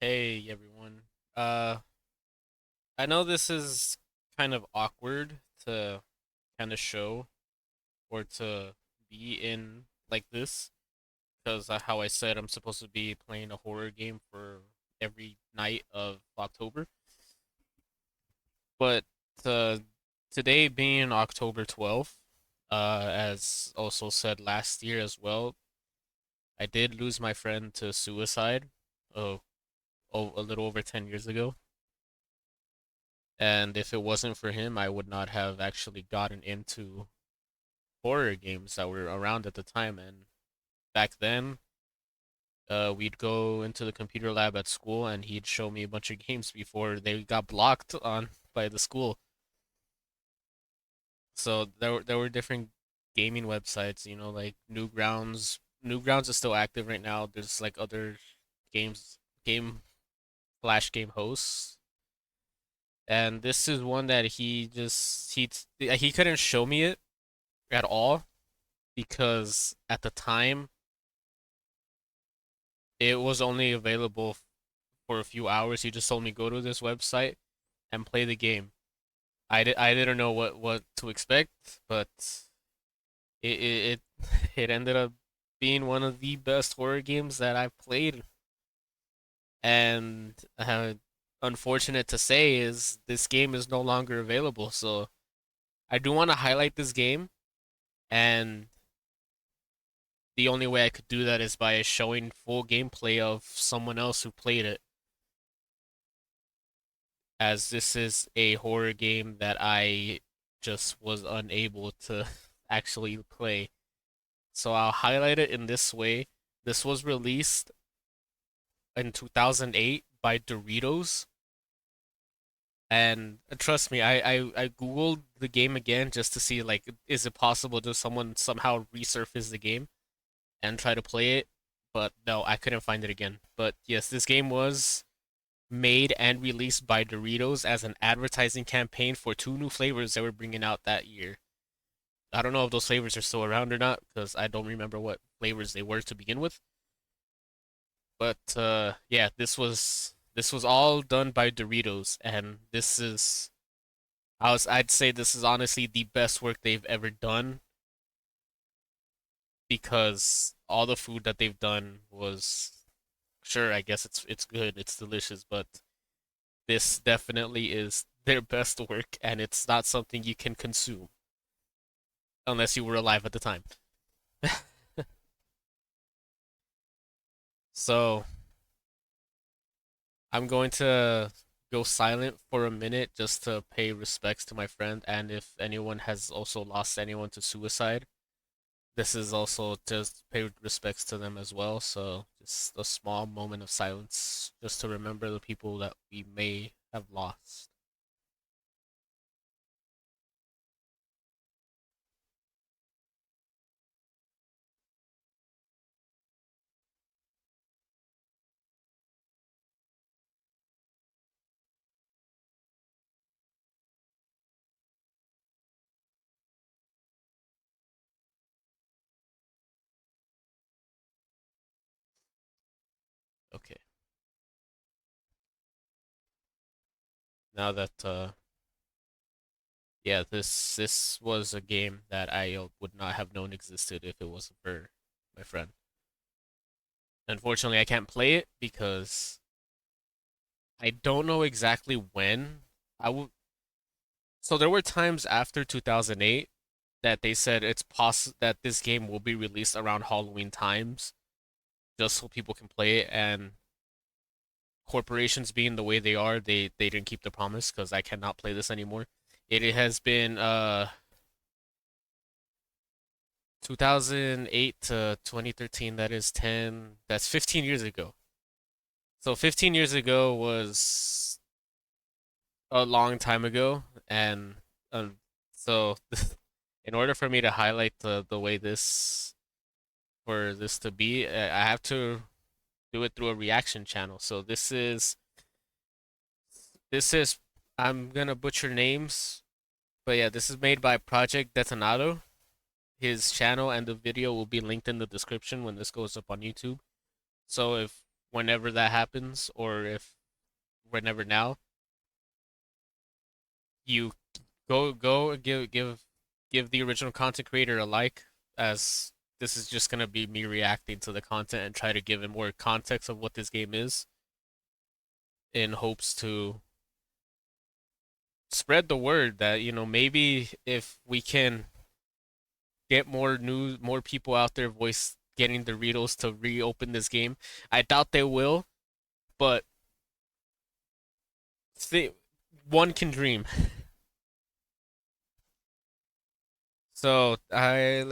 Hey everyone. Uh, I know this is kind of awkward to kind of show or to be in like this because how I said I'm supposed to be playing a horror game for every night of October. But uh, today being October 12th, as also said last year as well, I did lose my friend to suicide. Oh, a little over 10 years ago. And if it wasn't for him, I would not have actually gotten into horror games that were around at the time. And back then, we'd go into the computer lab at school, and he'd show me a bunch of games before they got blocked on by the school. So there were different gaming websites, like Newgrounds. Newgrounds is still active right now. There's like other games, game flash game hosts, and this is one that he couldn't show me it at all because at the time it was only available for a few hours. He just told me go to this website and play the game. I didn't know what to expect, but it it ended up being one of the best horror games that I've played. And unfortunate to say is this game is no longer available. So I do want to highlight this game, and the only way I could do that is by showing full gameplay of someone else who played it, as this is a horror game that I just was unable to actually play. So I'll highlight it in this way. This was released in 2008 by Doritos, and trust me, I googled the game again just to see, like, is it possible to someone somehow resurface the game and try to play it, but no, I couldn't find it again. But yes, this game was made and released by Doritos as an advertising campaign for two new flavors they were bringing out that year. I don't know if those flavors are still around or not because I don't remember what flavors they were to begin with. But yeah, this was all done by Doritos, and I'd say this is honestly the best work they've ever done because all the food that they've done was, sure, I guess it's good, it's delicious, but this definitely is their best work, and it's not something you can consume unless you were alive at the time. So I'm going to go silent for a minute just to pay respects to my friend, and if anyone has also lost anyone to suicide, this is also just pay respects to them as well. So just a small moment of silence just to remember the people that we may have lost. Okay. Now that yeah, this was a game that I would not have known existed if it wasn't for my friend. Unfortunately, I can't play it because I don't know exactly when. I will. So there were times after 2008 that they said it's possible that this game will be released around Halloween times, just so people can play it. And corporations being the way they are, they didn't keep the promise because I cannot play this anymore. It has been 2008 to 2013. That is 10. That's 15 years ago. So 15 years ago was a long time ago, and so in order for me to highlight the way this for this to be, I have to do it through a reaction channel. So this is I'm gonna butcher names, but yeah, this is made by Project Detonado. His channel and the video will be linked in the description when this goes up on YouTube. So if whenever that happens, or if whenever now, you go and give the original content creator a like, as this is just gonna be me reacting to the content and try to give it more context of what this game is, in hopes to spread the word that, maybe if we can get more people out there voice getting Doritos to reopen this game. I doubt they will, but th one can dream. So I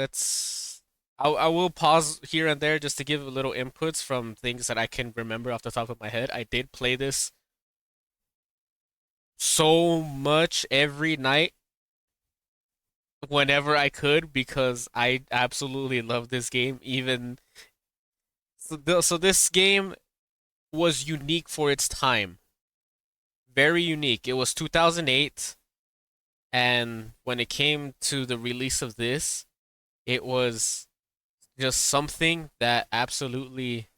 will pause here and there just to give a little inputs from things that I can remember off the top of my head. I did play this so much every night whenever I could because I absolutely love this game. Even so this game was unique for its time. Very unique. It was 2008, and when it came to the release of this, it was just something that absolutely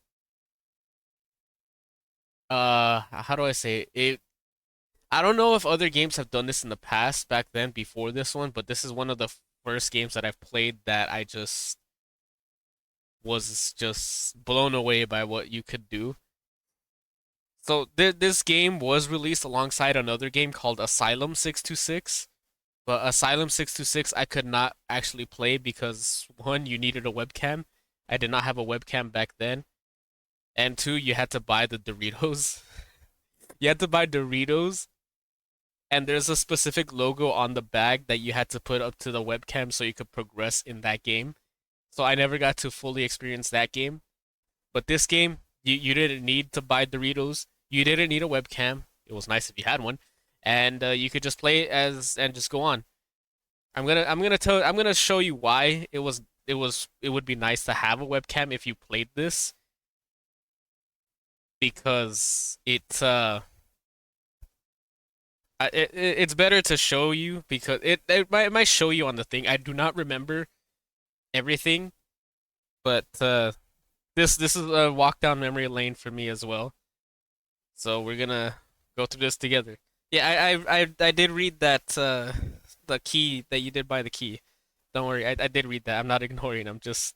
how do I say it? I don't know if other games have done this in the past back then before this one, but this is one of the first games that I've played that I just was just blown away by what you could do. So this game was released alongside another game called Asylum 626. But Asylum 626 I could not actually play because one, you needed a webcam. I did not have a webcam back then. And two, you had to buy the Doritos. You had to buy Doritos, and there's a specific logo on the bag that you had to put up to the webcam so you could progress in that game. So I never got to fully experience that game. But this game, you didn't need to buy Doritos. You didn't need a webcam. It was nice if you had one, and you could just play as and just go on. I'm gonna show you why it would be nice to have a webcam if you played this, because it's better to show you because it might show you on the thing. I do not remember everything, but this is a walk down memory lane for me as well. So we're gonna go through this together. Yeah, I did read that the key that you did buy the key. Don't worry, I did read that. I'm not ignoring. I just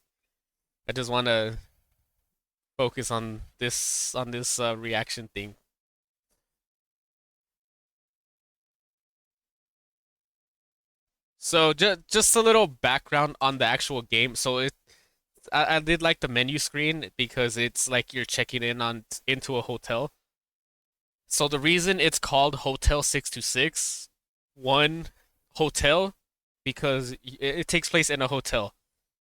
want to focus on this reaction thing. So just a little background on the actual game. So I did like the menu screen because it's like you're checking in on into a hotel. So the reason it's called Hotel 626, one, hotel, because it takes place in a hotel.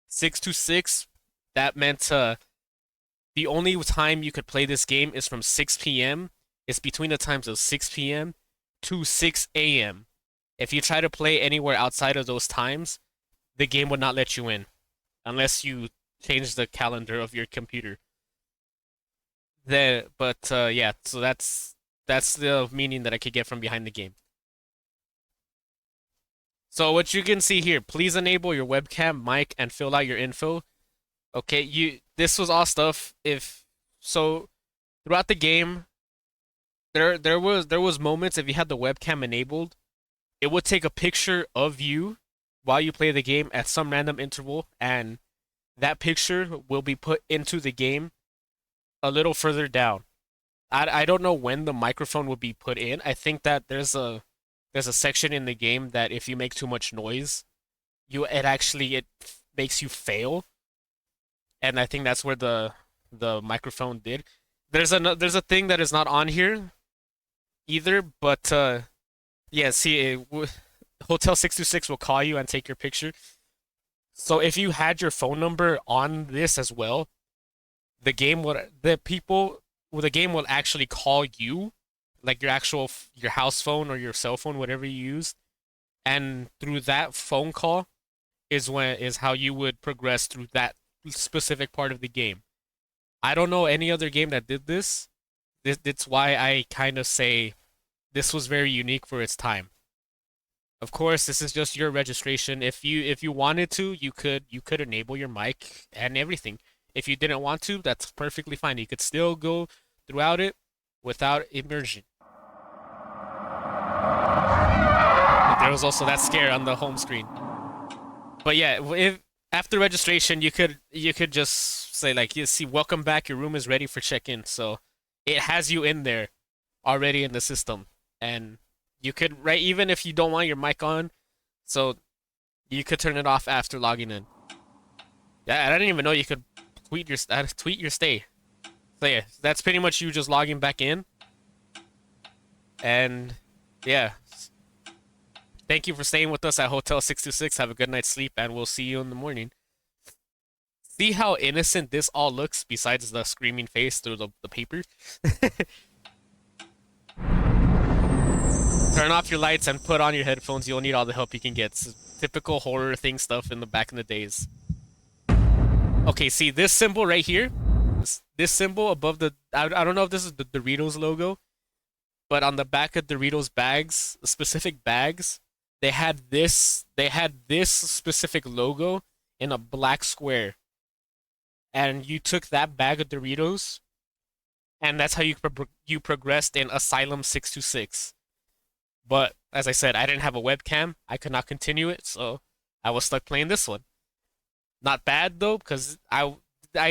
626, that meant the only time you could play this game is from 6 p.m. It's between the times of 6 p.m. to 6 a.m. If you try to play anywhere outside of those times, the game would not let you in unless you change the calendar of your computer. But yeah, so that's the meaning that I could get from behind the game. So what you can see here, please enable your webcam, mic, and fill out your info. Okay, this was all stuff if so throughout the game there was moments if you had the webcam enabled, it would take a picture of you while you play the game at some random interval, and that picture will be put into the game a little further down. I don't know when the microphone will be put in. I think that there's a section in the game that if you make too much noise, it makes you fail, and I think that's where the microphone did. There's a thing that is not on here either, but yeah, see, Hotel 626 will call you and take your picture. So if you had your phone number on this as well, the game will actually call you, like your house phone or your cell phone, whatever you use, and through that phone call is how you would progress through that specific part of the game. I don't know any other game that did this. That's why I kind of say this was very unique for its time. Of course, this is just your registration. If you wanted to, you could enable your mic and everything. If you didn't want to, that's perfectly fine. You could still go throughout it without immersion. But there was also that scare on the home screen. But yeah, if after registration, you could just say like, you see, welcome back. Your room is ready for check-in. So it has you in there already in the system, and you could right even if you don't want your mic on, so you could turn it off after logging in. Yeah, I didn't even know you could tweet your stay. So yeah, that's pretty much you just logging back in, and yeah. Thank you for staying with us at Hotel 626. Have a good night's sleep, and we'll see you in the morning. See how innocent this all looks besides the screaming face through the paper? Turn off your lights and put on your headphones. You'll need all the help you can get. It's typical horror thing stuff in the back in the days. Okay, see this symbol right here? This symbol above the... I don't know if this is the Doritos logo, but on the back of Doritos bags, specific bags, they had this specific logo in a black square. And you took that bag of Doritos, and that's how you progressed in Asylum 626. But as I said, I didn't have a webcam. I could not continue it, so I was stuck playing this one. Not bad though, because I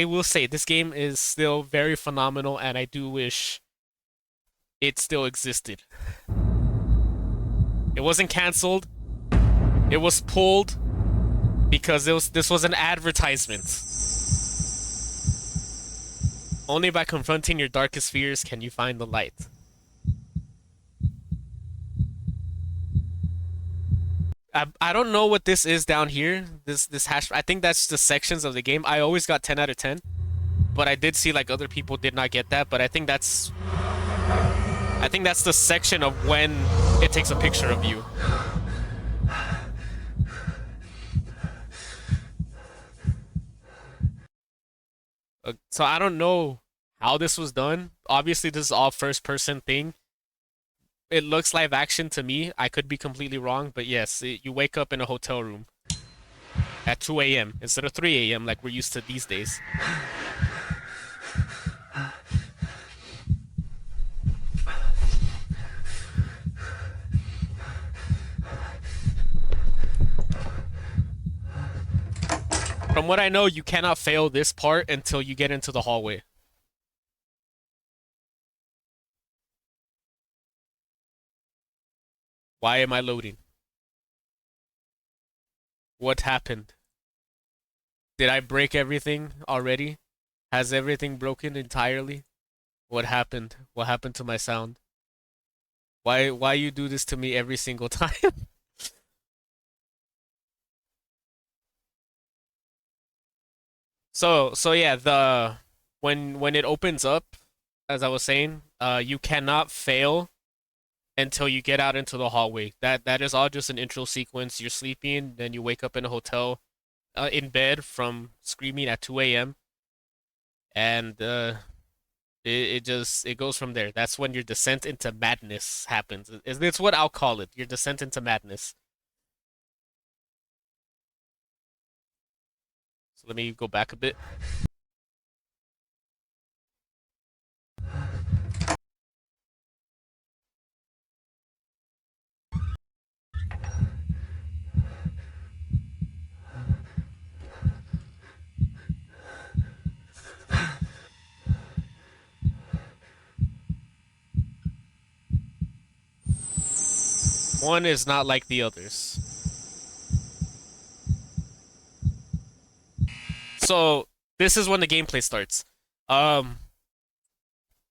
will say this game is still very phenomenal, and I do wish it still existed. It wasn't canceled. It was pulled because this was an advertisement. Only by confronting your darkest fears can you find the light. I don't know what this is down here. This hash. I think that's the sections of the game. I always got 10 out of 10, but I did see like other people did not get that. But I think that's the section of when it takes a picture of you. So I don't know how this was done. Obviously, this is all first person thing. It looks live action to me. I could be completely wrong, but yes, you wake up in a hotel room at 2 a.m. instead of 3 a.m. like we're used to these days. From what I know, you cannot fail this part until you get into the hallway. Why am I loading? What happened? Did I break everything already? Has everything broken entirely? What happened? What happened to my sound? Why you do this to me every single time? So yeah, when it opens up, as I was saying, you cannot fail until you get out into the hallway. That is all just an intro sequence. You're sleeping, then you wake up in a hotel, in bed from screaming at 2 a.m. and it goes from there. That's when your descent into madness happens. It's what I'll call it. Your descent into madness. So let me go back a bit. One is not like the others. So this is when the gameplay starts. Um,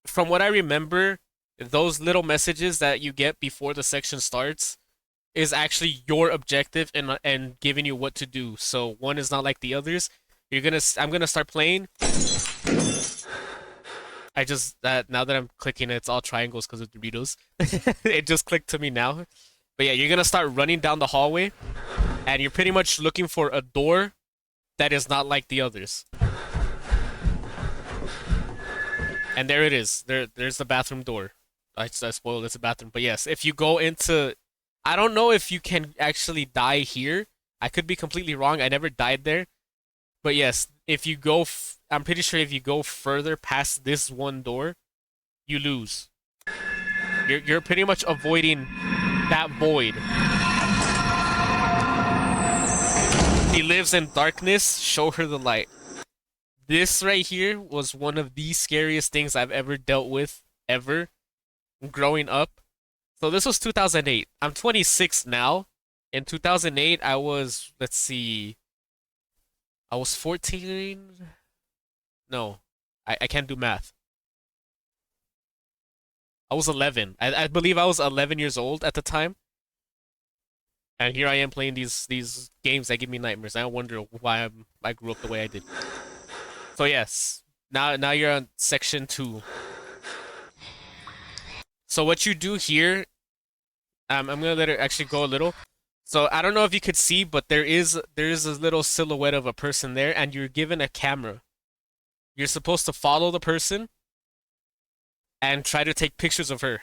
from what I remember, those little messages that you get before the section starts is actually your objective and giving you what to do. So one is not like the others. I'm gonna start playing. I just that now that I'm clicking it's all triangles because of Doritos. It just clicked to me now. But yeah, you're gonna start running down the hallway, and you're pretty much looking for a door that is not like the others. And there it is. There's the bathroom door. I spoiled it's a bathroom. But yes, if you go into... I don't know if you can actually die here. I could be completely wrong. I never died there. But yes, if you go, I'm pretty sure if you go further past this one door, you lose. You're pretty much avoiding that void. He lives in darkness. Show her the light. This right here was one of the scariest things I've ever dealt with ever growing up. So this was 2008. I'm 26 now. In 2008, I was, let's see, I was 14. No, I can't do math. I was 11. I believe I was 11 years old at the time. And here I am playing these games that give me nightmares. I wonder why I grew up the way I did. So yes, now you're on section 2. So what you do here, I'm gonna let it actually go a little. So I don't know if you could see, but there is a little silhouette of a person there, and you're given a camera. You're supposed to follow the person and try to take pictures of her.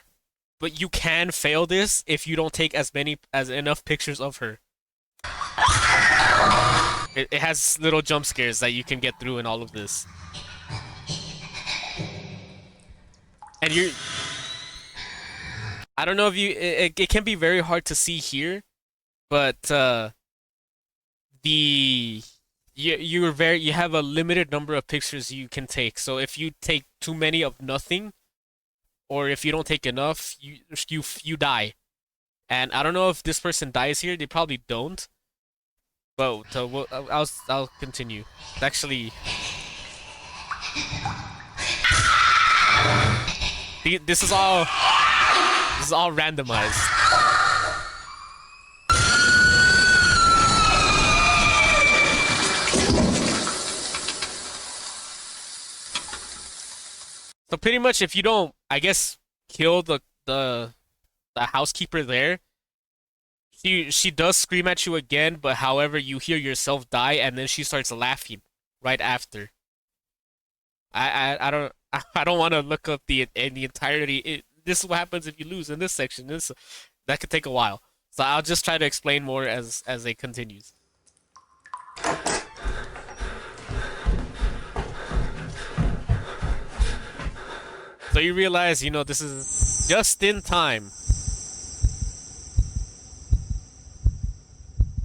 But you can fail this if you don't take as enough pictures of her. It has little jump scares that you can get through in all of this. And I don't know if it can be very hard to see here, but the you have a limited number of pictures you can take. So if you take too many of nothing, or if you don't take enough, you die. And I don't know if this person dies here. They probably don't. But I'll continue. Actually, this is all randomized. So pretty much, if you don't, I guess, kill the housekeeper there, she does scream at you again. But however, you hear yourself die, and then she starts laughing right after. I don't I don't want to look up the entirety. This is what happens if you lose in this section. This that could take a while. So I'll just try to explain more as it continues. So you realize, this is just in time.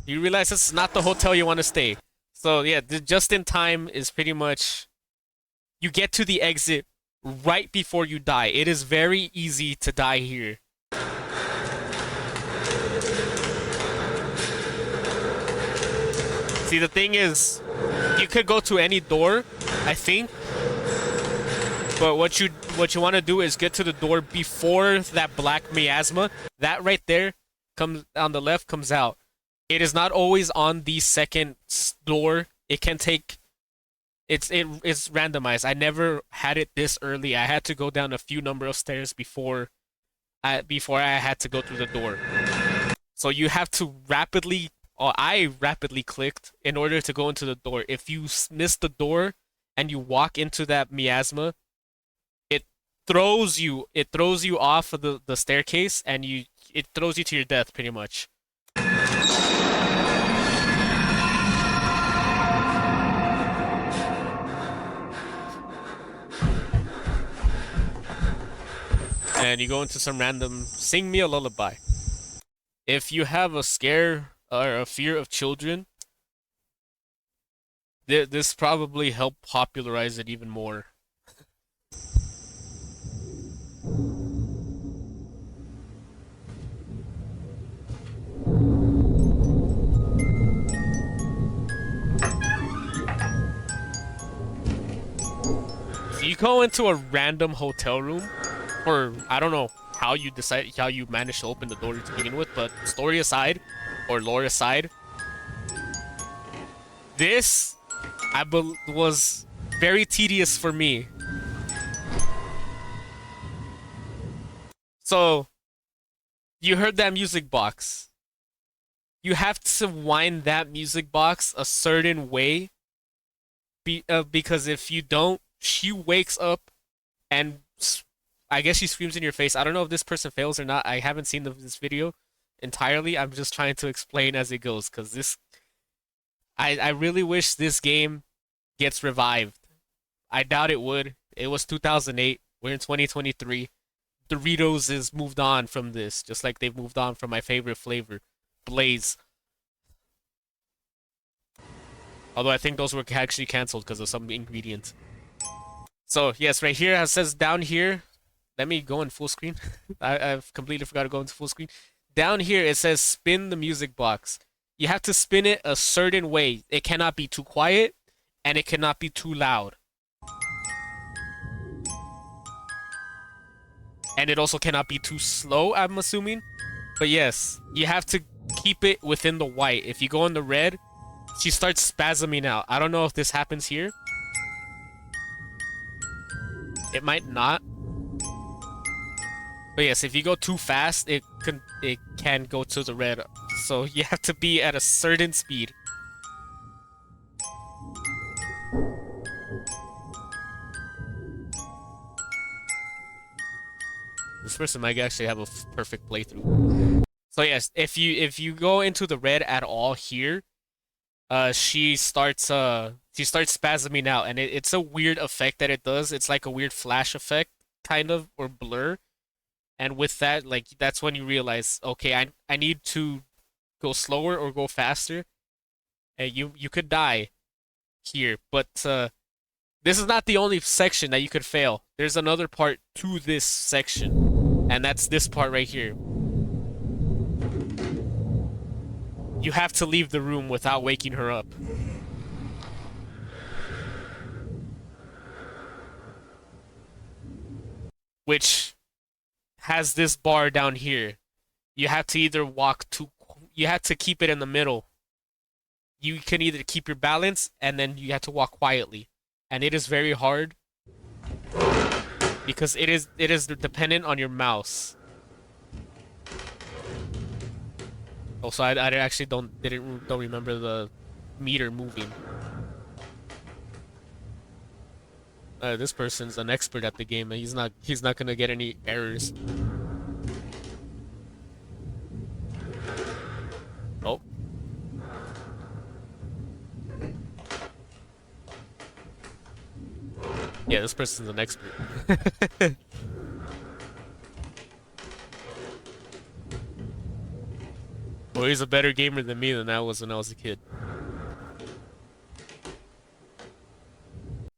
You realize this is not the hotel you want to stay. So yeah, the just in time is pretty much you get to the exit right before you die. It is very easy to die here. See, the thing is, you could go to any door, I think. But what you want to do is get to the door before that black miasma. That right there comes on the left comes out. It is not always on the second door. It can take it's randomized. I never had it this early. I had to go down a few number of stairs before I had to go through the door. So you have to rapidly, or I rapidly clicked in order to go into the door. If you miss the door and you walk into that miasma, it throws you off of the staircase, and it throws you to your death pretty much. And you go into some random sing me a lullaby. If you have a scare or a fear of children, this probably helped popularize it even more. So you go into a random hotel room, or I don't know how you managed to open the door to begin with, but story aside, or lore aside, this was very tedious for me. So you heard that music box. You have to wind that music box a certain way, because if you don't, she wakes up and I guess she screams in your face. I don't know if this person fails or not. I haven't seen this video entirely. I'm just trying to explain as it goes, because I really wish this game gets revived. I doubt it would. It was 2008. We're in 2023. Doritos has moved on from this, just like they've moved on from my favorite flavor, Blaze. Although I think those were actually canceled because of some ingredients. So yes, right here it says down here. Let me go in full screen. I've completely forgot to go into full screen. Down here it says spin the music box. You have to spin it a certain way. It cannot be too quiet and it cannot be too loud. And it also cannot be too slow, I'm assuming. But yes, you have to keep it within the white. If you go in the red, she starts spasming out. I don't know if this happens here. It might not. But yes, if you go too fast, it can go to the red. So you have to be at a certain speed. This person might actually have a perfect playthrough. So yes, if you go into the red at all here, she starts spasming out, and it's a weird effect that it does. It's like a weird flash effect, kind of, or blur. And with that, like that's when you realize, okay, I need to go slower or go faster. And you could die here, but this is not the only section that you could fail. There's another part to this section, and that's this part right here. You have to leave the room without waking her up. Which has this bar down here. You have to either you have to keep it in the middle. You can either keep your balance and then you have to walk quietly. And it is very hard because it is dependent on your mouse. Also, I actually don't remember the meter moving. This person's an expert at the game, and he's not gonna get any errors. Oh. Yeah, this person's an expert. Well, he's a better gamer than me than I was when I was a kid.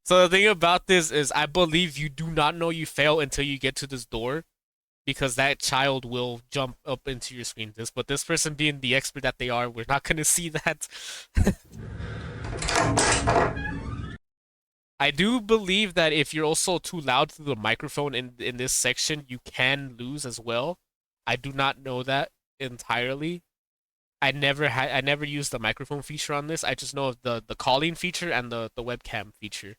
So the thing about this is I believe you do not know you fail until you get to this door, because that child will jump up into your screen. But this person being the expert that they are, we're not gonna see that. I do believe that if you're also too loud through the microphone in this section, you can lose as well. I do not know that entirely. I never used the microphone feature on this. I just know of the calling feature and the webcam feature.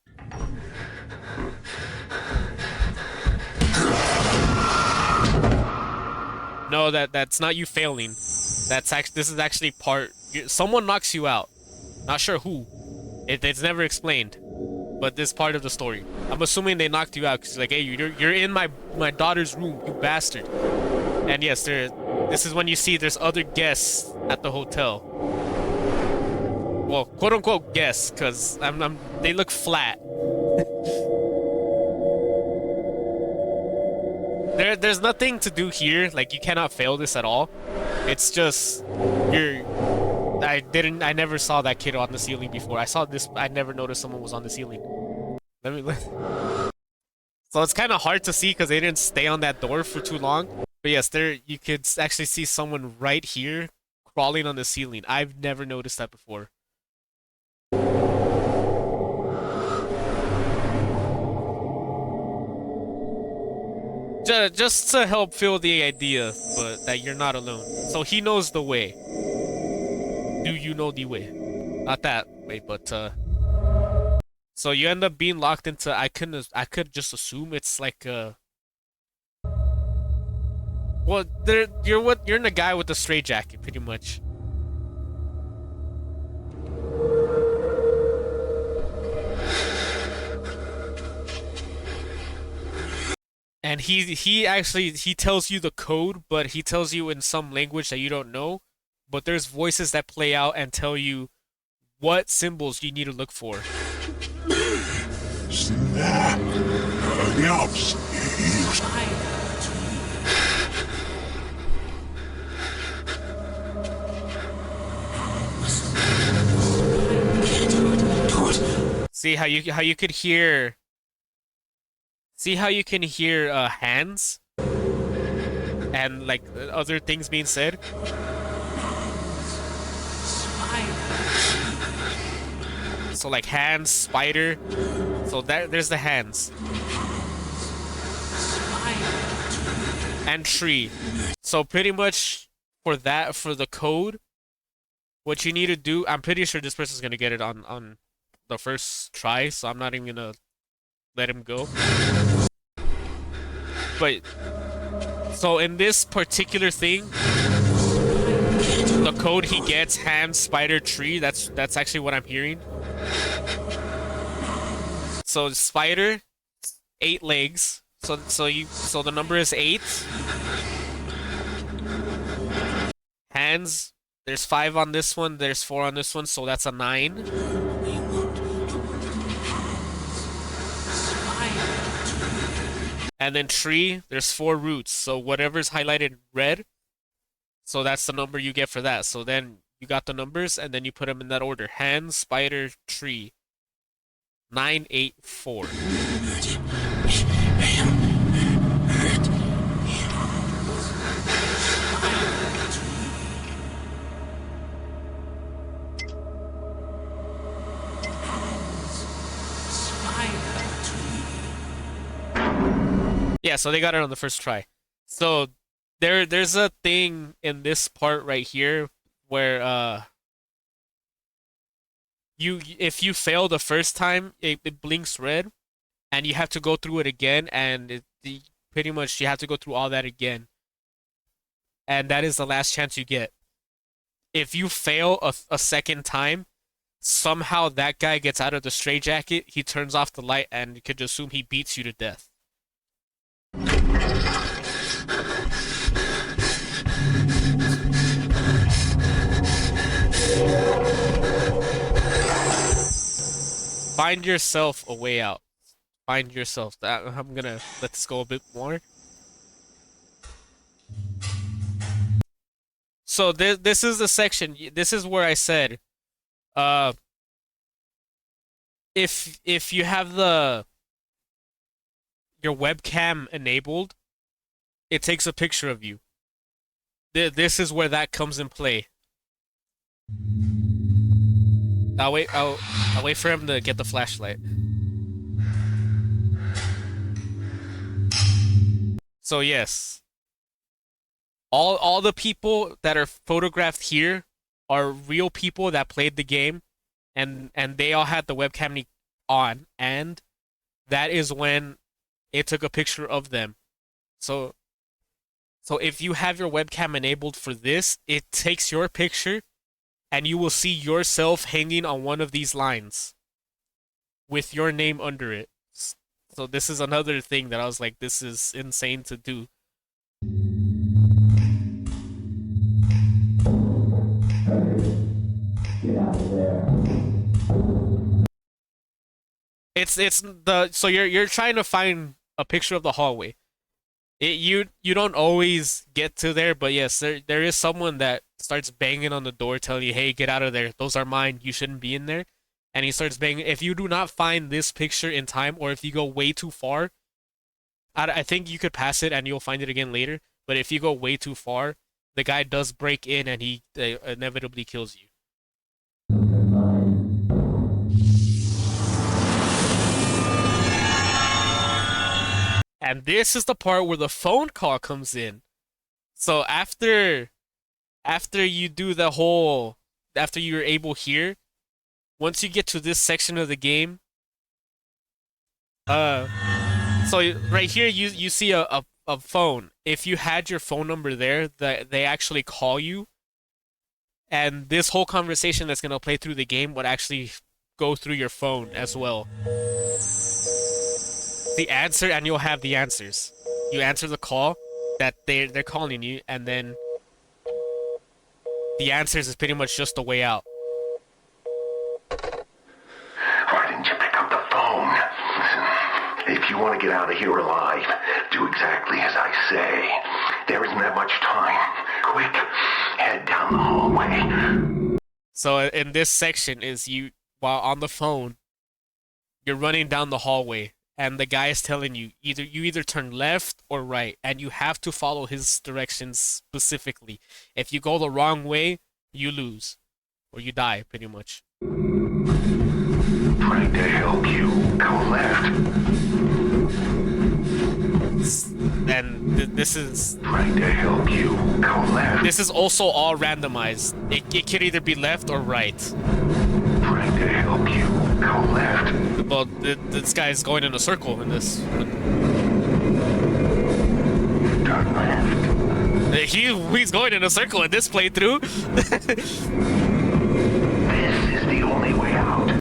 No, that's not you failing. This is actually part. Someone knocks you out. Not sure who. It's never explained, but this part of the story. I'm assuming they knocked you out because like, hey, you're in my daughter's room, you bastard. And yes, this is when you see there's other guests at the hotel. Well, quote unquote guests, because they look flat. There's nothing to do here. Like, you cannot fail this at all. It's just I never saw that kid on the ceiling before. I never noticed someone was on the ceiling. So it's kind of hard to see because they didn't stay on that door for too long. But yes, you could actually see someone right here crawling on the ceiling. I've never noticed that before. Just to help fill the idea, but that you're not alone. So he knows the way. Do you know the way? Not that way, but so you end up being locked into. I could just assume it's like well, you're in a guy with a straitjacket, pretty much. And he tells you the code, but he tells you in some language that you don't know. But there's voices that play out and tell you what symbols you need to look for. See how you could hear. See how you can hear hands and like other things being said. So like hands, spider. So there's the hands. And tree. So pretty much for the code, what you need to do, I'm pretty sure this person's gonna get it on the first try, so I'm not even gonna let him go. But so in this particular thing, the code he gets, hand, spider, tree, that's actually what I'm hearing. So spider, 8 legs. So the number is 8. Hands, there's 5 on this one, there's 4 on this one, so that's a 9. And then tree, there's 4 roots. So whatever's highlighted red, so that's the number you get for that. So then you got the numbers, and then you put them in that order. Hand, spider, tree. 9, 8, 4. Yeah, so they got it on the first try. So there's a thing in this part right here where if you fail the first time, it blinks red, and you have to go through it again, and pretty much you have to go through all that again, and that is the last chance you get. If you fail a second time, somehow that guy gets out of the straitjacket, he turns off the light, and you could assume he beats you to death. Find yourself a way out. Find yourself. I'm gonna let this go a bit more. So this is the section. This is where I said, uh, if you have your webcam enabled, it takes a picture of you. This is where that comes in play. I'll wait for him to get the flashlight. So yes, all the people that are photographed here are real people that played the game, and they all had the webcam on, and that is when it took a picture of them. So if you have your webcam enabled for this, it takes your picture, and you will see yourself hanging on one of these lines with your name under it. So this is another thing that I was like, this is insane to do. Get out of there. It's the so you're trying to find a picture of the hallway. You don't always get to there, but yes, there is someone that starts banging on the door, telling you, "Hey, get out of there. Those are mine. You shouldn't be in there." And he starts banging. If you do not find this picture in time, or if you go way too far, I think you could pass it and you'll find it again later. But if you go way too far, the guy does break in and he inevitably kills you. And this is the part where the phone call comes in. So after you do the whole, after you're able here, once you get to this section of the game, so right here you see a phone. If you had your phone number there, they actually call you, and this whole conversation that's gonna play through the game would actually go through your phone as well. The answer, and you'll have the answers. You answer the call that they're calling you, and then the answers is pretty much just the way out. you want to get out of here alive, do exactly as I say. There isn't that much time. Quick, head down the hallway. So in this section is you while on the phone, you're running down the hallway and the guy is telling you either turn left or right and you have to follow his directions specifically. If you go the wrong way, you lose or you die pretty much. Trying to help you. Go left. And this is Trying to help you. Go left. this is also all randomized. It could either be left or right. Trying to help you. Go left. Well, this guy is going in a circle in this. Turn left. He's going in a circle in this playthrough. This is the only way out.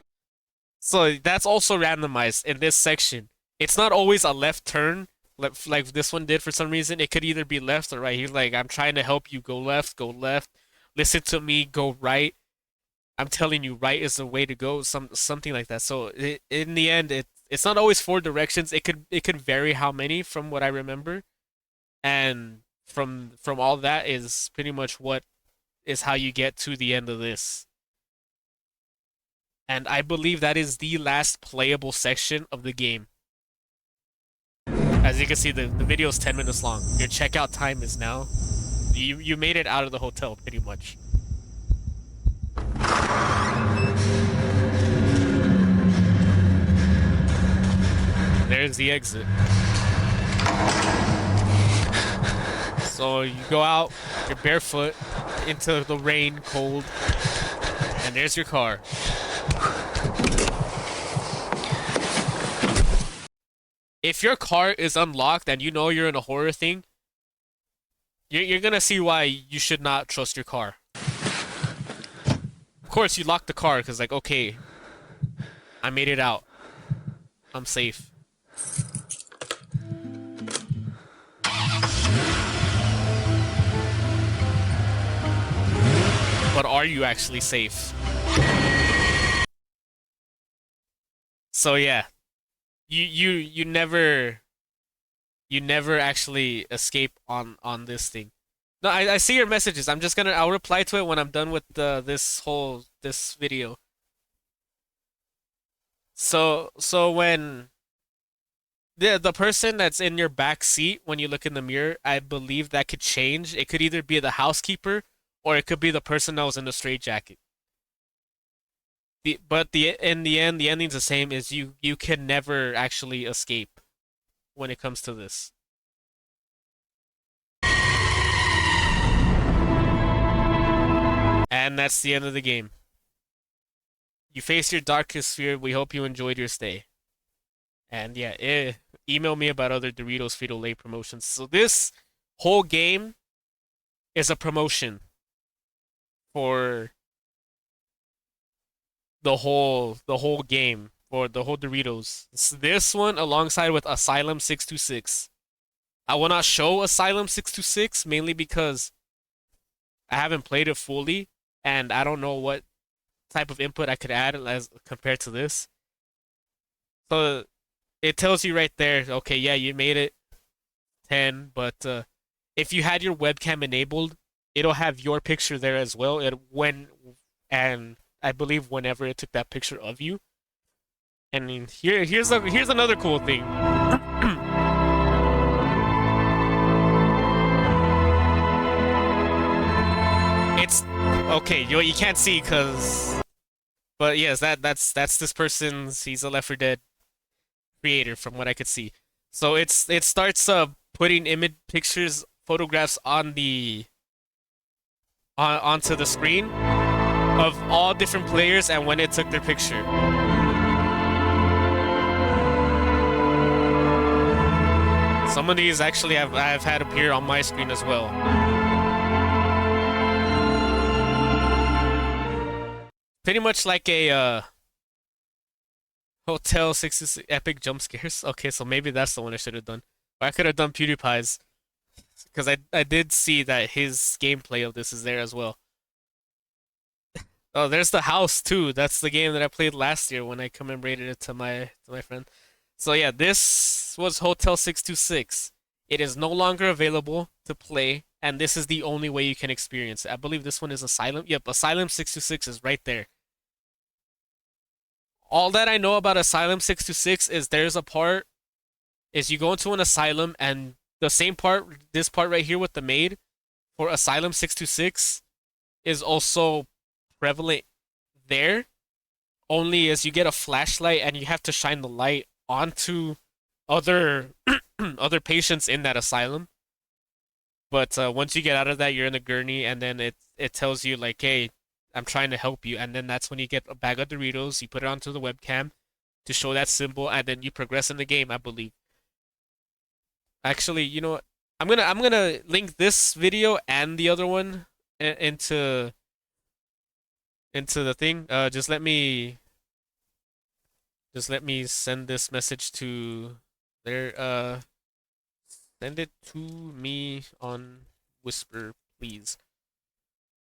So that's also randomized in this section. It's not always a left turn like this one did for some reason. It could either be left or right. He's like, I'm trying to help you. Go left, go left. Listen to me, go right. I'm telling you, right is the way to go. Something like that. So in the end, it's not always four directions. It could vary how many from what I remember, and from all that is pretty much what is how you get to the end of this. And I believe that is the last playable section of the game. As you can see, the video is 10 minutes long. Your checkout time is now. You made it out of the hotel pretty much. There's the exit. So you go out, you're barefoot, into the rain, cold, and there's your car. If your car is unlocked and you know you're in a horror thing, you're gonna see why you should not trust your car. Of course, you lock the car because, like, okay, I made it out. I'm safe. But are you actually safe? So yeah, you never actually escape on this thing. No, I see your messages. I'll reply to it when I'm done with this video. So when the person that's in your back seat when you look in the mirror, I believe that could change. It could either be the housekeeper or it could be the person that was in the straitjacket. In the end, the ending's the same. Is you can never actually escape when it comes to this. And that's the end of the game. You face your darkest fear. We hope you enjoyed your stay. And yeah, email me about other Doritos Frito-Lay promotions. So this whole game is a promotion for the whole game, or the whole Doritos. This one alongside with Asylum 626. I will not show Asylum 626 mainly because I haven't played it fully and I don't know what type of input I could add as compared to this. So it tells you right there, okay, yeah, you made it 10, but if you had your webcam enabled, it'll have your picture there as well. And I believe whenever it took that picture of you. And here's another cool thing. It's okay. You can't see but yes, that's this person's. He's a Left 4 Dead creator from what I could see. So it starts putting image pictures, photographs on onto the screen of all different players and when it took their picture. Some of these actually I've had appear on my screen as well. Pretty much like a Hotel 66 epic jump scares. Okay, so maybe that's the one I should have done. Or I could have done PewDiePie's. Because I did see that his gameplay of this is there as well. Oh, there's the house too. That's the game that I played last year when I commemorated it to my friend. So yeah, this was Hotel 626. It is no longer available to play, and this is the only way you can experience it. I believe this one is Asylum. Yep, Asylum 626 is right there. All that I know about Asylum 626 is there's a part is you go into an asylum and the same part, this part right here with the maid for Asylum 626 is also prevalent there. Only as you get a flashlight and you have to shine the light onto other other patients in that asylum. But once you get out of that, you're in a gurney, and then it tells you like, "Hey, I'm trying to help you." And then that's when you get a bag of Doritos. You put it onto the webcam to show that symbol, and then you progress in the game. I believe. Actually, you know what? I'm gonna link this video and the other one into the thing. Just let me send this message to there. Send it to me on Whisper, please.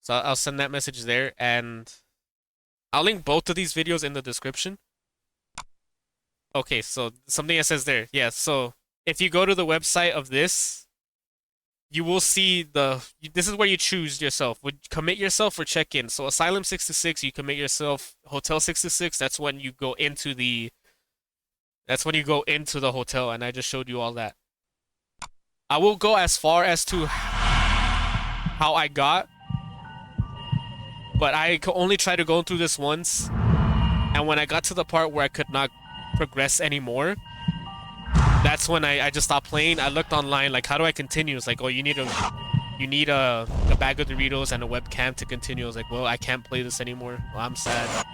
So I'll send that message there, and I'll link both of these videos in the description. Okay, so something that says there. Yeah, so if you go to the website of this, you will see this is where you choose yourself. Would commit yourself or check in. So Asylum 66, you commit yourself. Hotel 66, that's when you go into the hotel, and I just showed you all that. I will go as far as to how I got, but I could only try to go through this once, and when I got to the part where I could not progress anymore, that's when I just stopped playing. I looked online, like, how do I continue? It's like, oh, you need a bag of Doritos and a webcam to continue. I was like, well, I can't play this anymore. Well, I'm sad.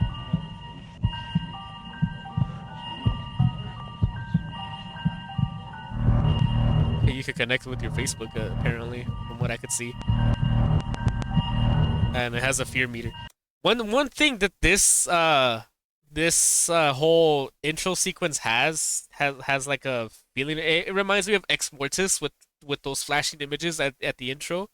You could connect with your Facebook, apparently, from what I could see. And it has a fear meter. One thing that this whole intro sequence has like a feeling. It reminds me of Ex Mortis with those flashing images at the intro.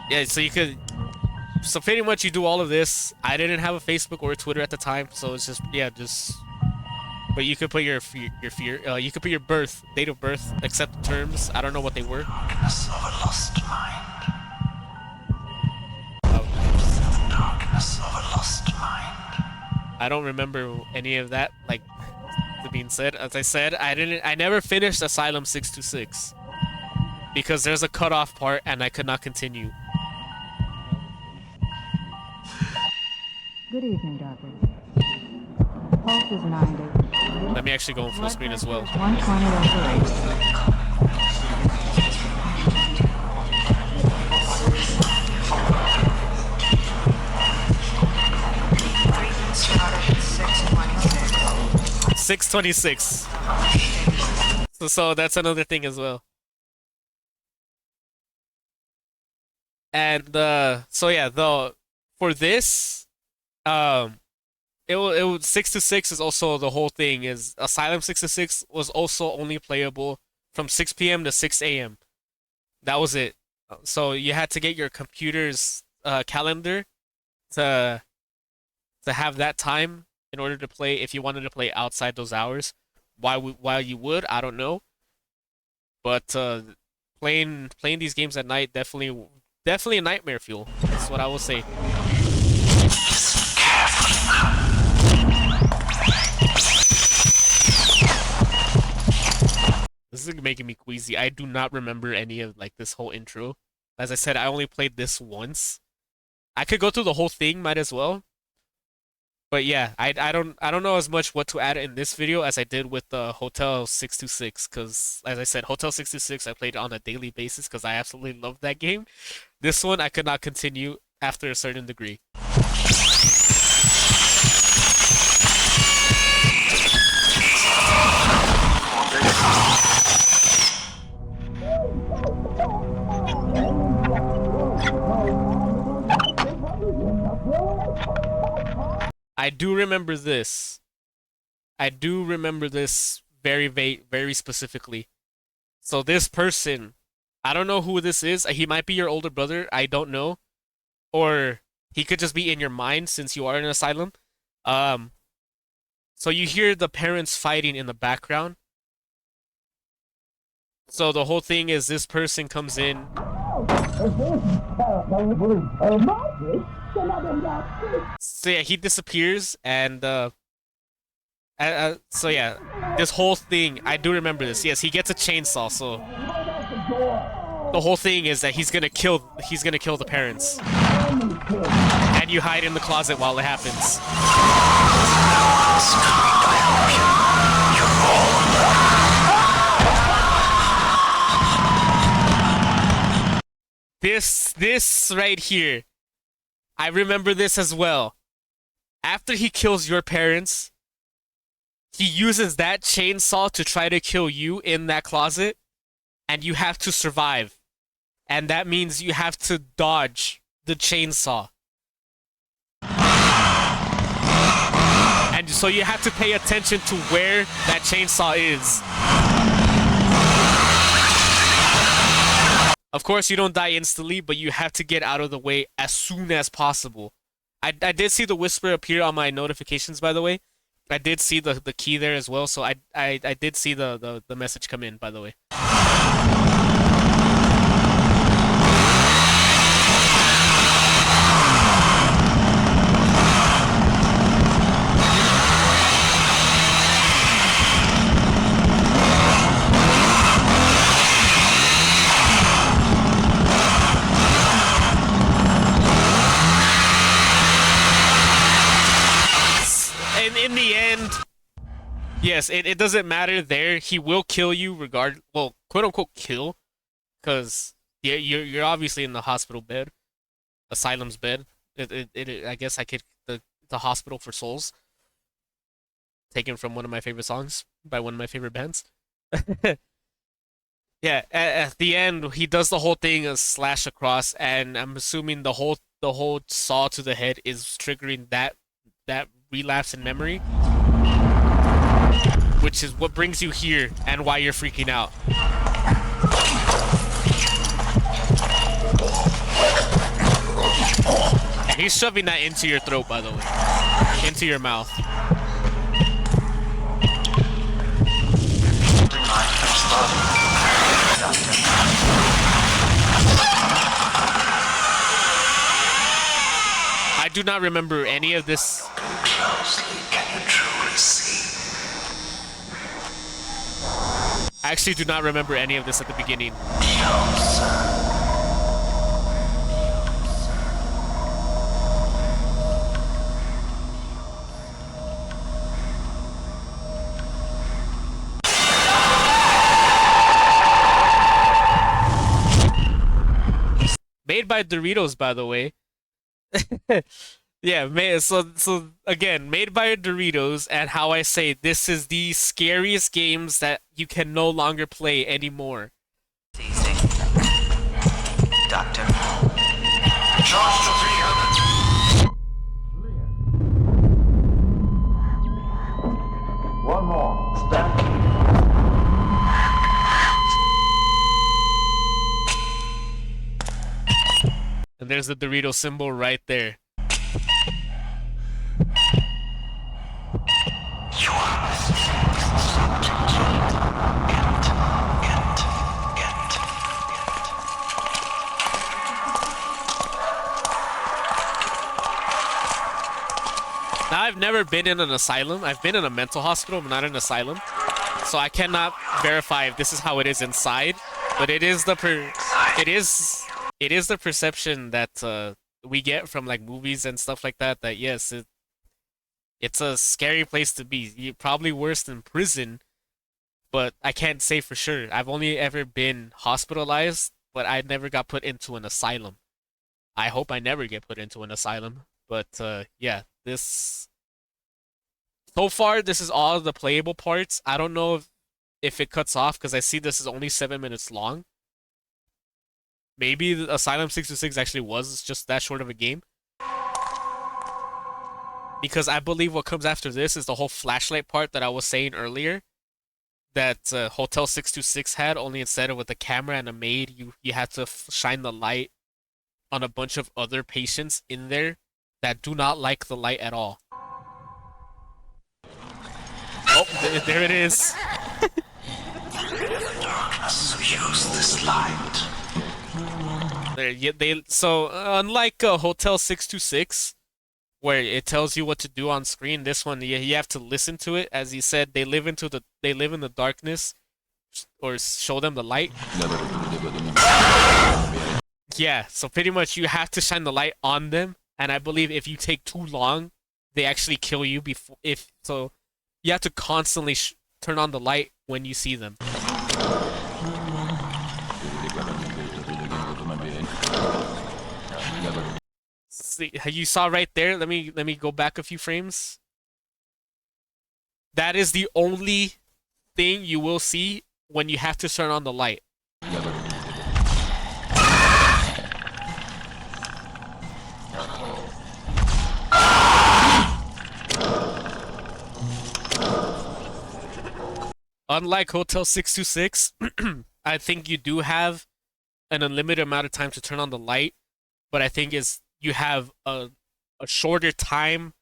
Yeah, so pretty much you do all of this. I didn't have a Facebook or a Twitter at the time, so it's just. But you could put you could put your date of birth, accept the terms. I don't know what they were. Darkness of a lost mind. Darkness of a lost mind. I don't remember any of that. Like being said, as I said, I never finished Asylum 626 because there's a cutoff part and I could not continue. Good evening, doctor. Pulse is 90. Let me actually go on full screen as well. 120 over 8. 626. So that's another thing as well. And so yeah, though for this, it will 6 to 6 is also the whole thing. Is Asylum 6 to 6 was also only playable from 6 p.m. to 6 a.m. That was it. So you had to get your computer's calendar to have that time in order to play if you wanted to play outside those hours. Why you would, I don't know. But playing these games at night definitely a nightmare fuel. That's what I will say. This is making me queasy. I do not remember any of like this whole intro. As I said, I only played this once. I could go through the whole thing, might as well. But yeah, I don't know as much what to add in this video as I did with the Hotel 626, because as I said, Hotel 626 I played on a daily basis because I absolutely loved that game. This one I could not continue after a certain degree. I do remember this. I do remember this very specifically. So this person, I don't know who this is. He might be your older brother. I don't know, or he could just be in your mind since you are in an asylum. Um, So you hear the parents fighting in the background. So the whole thing is this person comes in. So yeah, he disappears, and so yeah, this whole thing, I do remember this. Yes, he gets a chainsaw. So the whole thing is that he's gonna kill the parents, and you hide in the closet while it happens. This right here, I remember this as well. After he kills your parents, he uses that chainsaw to try to kill you in that closet, and you have to survive. And that means you have to dodge the chainsaw. And so you have to pay attention to where that chainsaw is. Of course, you don't die instantly, but you have to get out of the way as soon as possible. I did see the whisper appear on my notifications, by the way. I did see the key there as well, so I did see the message come in, by the way. And in the end, yes, it doesn't matter there. He will kill you well, quote unquote kill, because yeah, you're obviously in the hospital bed, Asylum's bed. I guess I could the hospital for souls, taken from one of my favorite songs by one of my favorite bands. Yeah, at the end he does the whole thing a slash across, and I'm assuming the whole saw to the head is triggering that relapse in memory, which is what brings you here and why you're freaking out. And he's shoving that into your throat, by the way, into your mouth. I do not remember any of this. Closely, can you truly see? I actually do not remember any of this at the beginning. Made by Doritos, by the way. Yeah, so again, made by Doritos, and how I say this is the scariest games that you can no longer play anymore. Easy. Doctor. Charge to 300. One more. Stand. And there's the Dorito symbol right there. Now, I've never been in an asylum. I've been in a mental hospital, but not an asylum. So I cannot verify if this is how it is inside. But it is the perception that we get from like movies and stuff like that. That yes, it's a scary place to be. Probably worse than prison, but I can't say for sure. I've only ever been hospitalized, but I never got put into an asylum. I hope I never get put into an asylum. But yeah, this so far this is all the playable parts. I don't know if it cuts off because I see this is only 7 minutes long. Maybe the Asylum 626 actually was just that short of a game. Because I believe what comes after this is the whole flashlight part that I was saying earlier. That Hotel 626 had, only instead of with a camera and a maid, you had to shine the light on a bunch of other patients in there that do not like the light at all. Oh, there it is. So use this light. There, yeah, so unlike Hotel 626, where it tells you what to do on screen, this one you have to listen to it. As he said, they live in the darkness, or show them the light. Yeah, so pretty much you have to shine the light on them, and I believe if you take too long, they actually kill you before. If so, you have to constantly turn on the light when you see them. See, you saw right there. Let me go back a few frames. That is the only thing you will see when you have to turn on the light. Unlike Hotel 626, I think you do have an unlimited amount of time to turn on the light, but I think you have a shorter time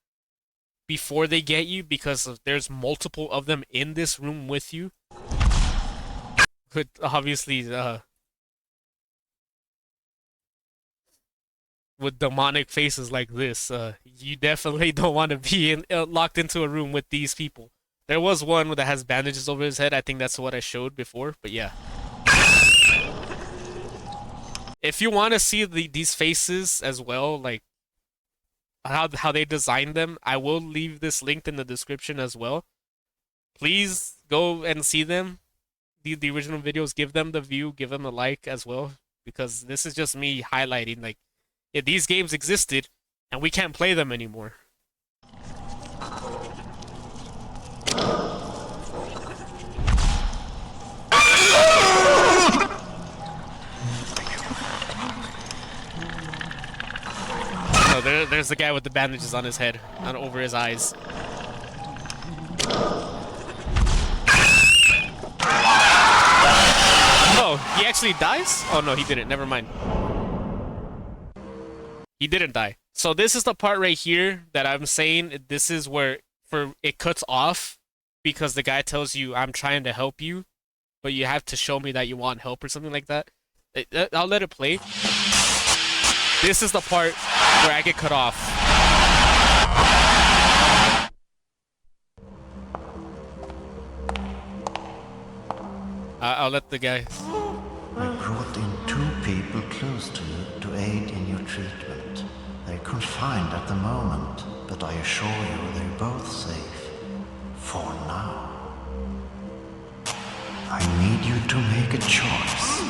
before they get you because there's multiple of them in this room with you. But obviously, with demonic faces like this, you definitely don't want to be locked into a room with these people. There was one that has bandages over his head. I think that's what I showed before, but yeah. If you want to see these faces as well, like how they designed them, I will leave this linked in the description as well. Please go and see them. The original videos, give them the view, give them a like as well, because this is just me highlighting like, yeah, these games existed and we can't play them anymore. Oh, there's the guy with the bandages on his head and over his eyes. Oh, he actually dies? Oh no, he didn't. Never mind. He didn't die. So this is the part right here that I'm saying this is where it cuts off, because the guy tells you, I'm trying to help you, but you have to show me that you want help or something like that. I'll let it play. This is the part where I get cut off. I'll let the guy... I brought in 2 people close to you to aid in your treatment. They're confined at the moment, but I assure you they're both safe. For now. I need you to make a choice.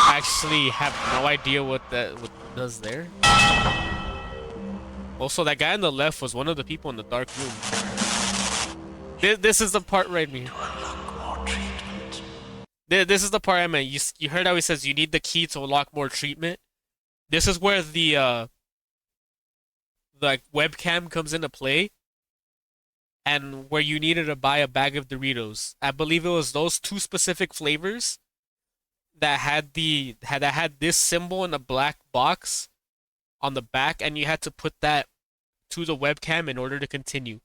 I actually have no idea what does there. Also, that guy on the left was one of the people in the dark room. This is the part right here. This is the part I meant. You heard how he says you need the key to unlock more treatment. This is where the webcam comes into play, and where you needed to buy a bag of Doritos. I believe it was those 2 specific flavors that had this symbol in a black box on the back, and you had to put that to the webcam in order to continue.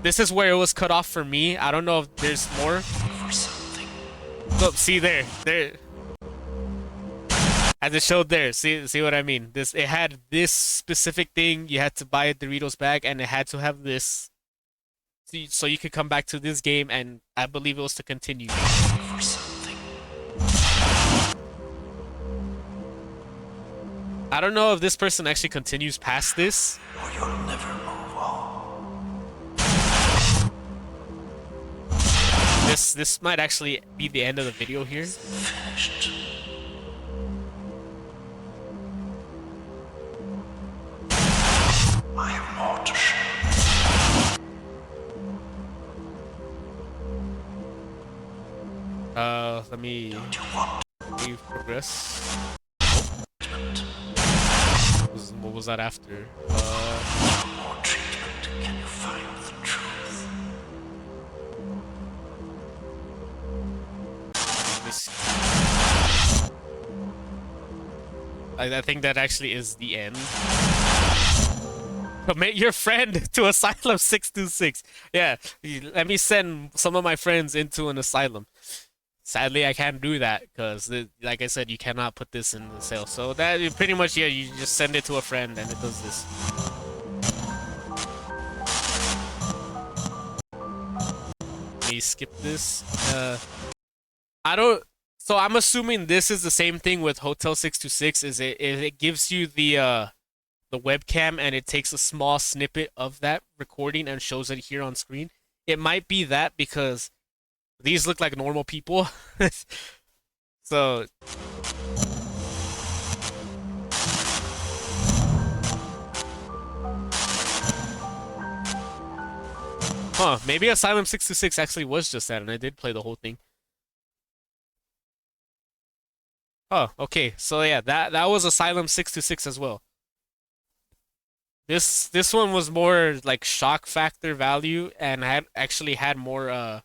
This is where it was cut off for me. I don't know if there's more. Look, see there. As it showed there. See what I mean? It had this specific thing. You had to buy a Doritos bag, and it had to have this, so you could come back to this game, and I believe it was to continue. I don't know if this person actually continues past this. Or you'll never move on. This might actually be the end of the video here. Finished. I have more to show. Let me progress. What was that after? More treatment. Can you find the truth? I think that actually is the end. Commit your friend to Asylum 626. Yeah, let me send some of my friends into an asylum. Sadly, I can't do that because, like I said, you cannot put this in the sale. So that pretty much, yeah, you just send it to a friend and it does this. Let me skip this. I don't. So I'm assuming this is the same thing with Hotel 626. Is it gives you the webcam and it takes a small snippet of that recording and shows it here on screen. It might be that because these look like normal people. So maybe Asylum 626 actually was just that and I did play the whole thing. Oh, okay. So yeah, that was Asylum 626 as well. This one was more like shock factor value and had more I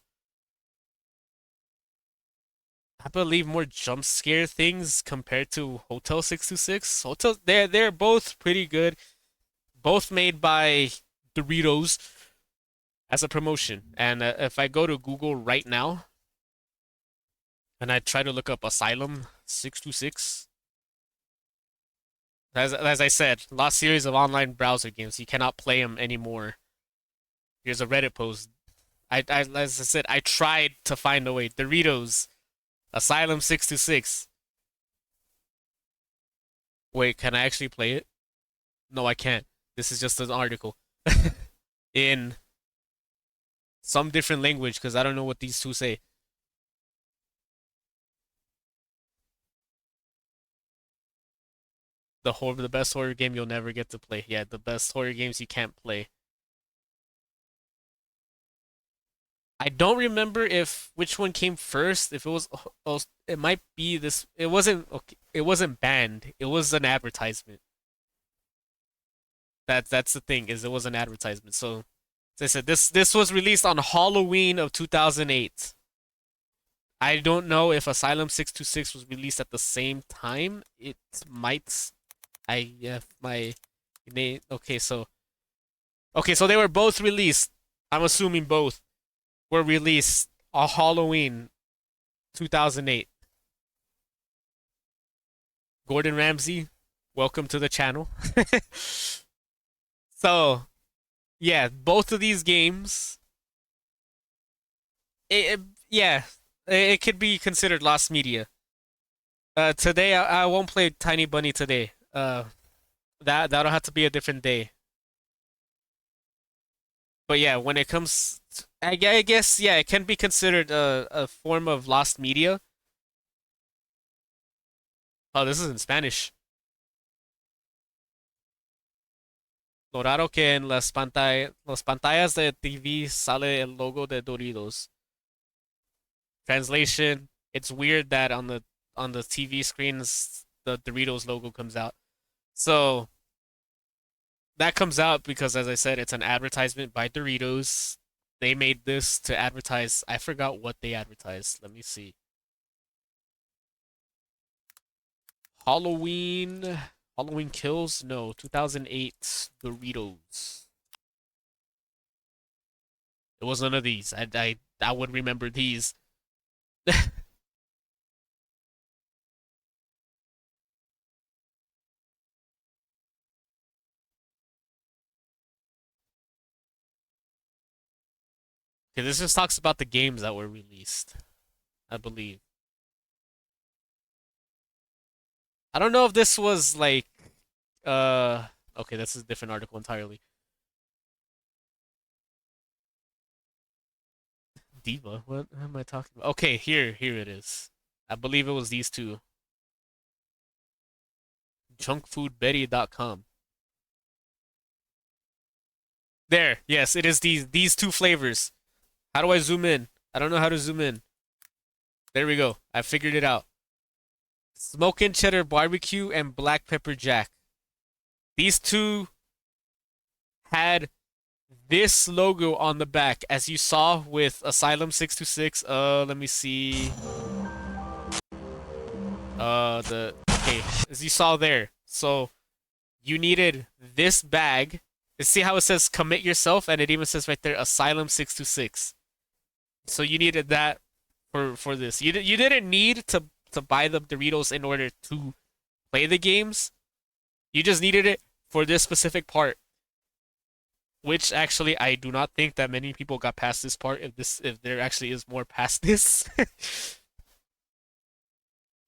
believe more jump scare things compared to Hotel 626. They're both pretty good. Both made by Doritos as a promotion. And if I go to Google right now and I try to look up Asylum 626, as I said, last series of online browser games, you cannot play them anymore. Here's a Reddit post. As I said, I tried to find a way. Doritos, Asylum 626. Wait, can I actually play it? No, I can't. This is just an article in some different language because I don't know what these two say. The best horror game you'll never get to play. Yeah, the best horror games you can't play. I don't remember if which one came first. If it was, it might be this. It wasn't okay. It wasn't banned. It was an advertisement. That's the thing is it was an advertisement. So, as I said, this was released on Halloween of 2008. I don't know if Asylum 626 was released at the same time. It might. I have my name. Okay, so they were both released. I'm assuming both were released on Halloween 2008. Gordon Ramsay, welcome to the channel. So, yeah, both of these games, yeah, it could be considered lost media. Today I won't play Tiny Bunny today. That'll have to be a different day. But yeah, when it comes, I guess yeah, it can be considered a form of lost media. Oh, this is in Spanish. Lo raro que en las pantallas de TV sale el logo de Doritos. Translation: it's weird that on the TV screens the Doritos logo comes out. So that comes out because, as I said, it's an advertisement by Doritos. They made this to advertise. I forgot what they advertised. Let me see. Halloween Kills? No, 2008 Doritos. It was none of these. I would remember these. Okay, this just talks about the games that were released, I believe. I don't know if this was like okay, this is a different article entirely. Diva, what am I talking about? Okay, here it is. I believe it was these two. Junkfoodbetty.com. There, yes, it is these two flavors. How do I zoom in? I don't know how to zoom in. There we go. I figured it out. Smokin' cheddar barbecue and black pepper jack. These two had this logo on the back, as you saw with Asylum 626. Let me see. Okay, as you saw there. So you needed this bag. See how it says commit yourself, and it even says right there Asylum 626. So you needed that for this. You didn't need to buy the Doritos in order to play the games. You just needed it for this specific part, which actually I do not think that many people got past this part. If there actually is more past this,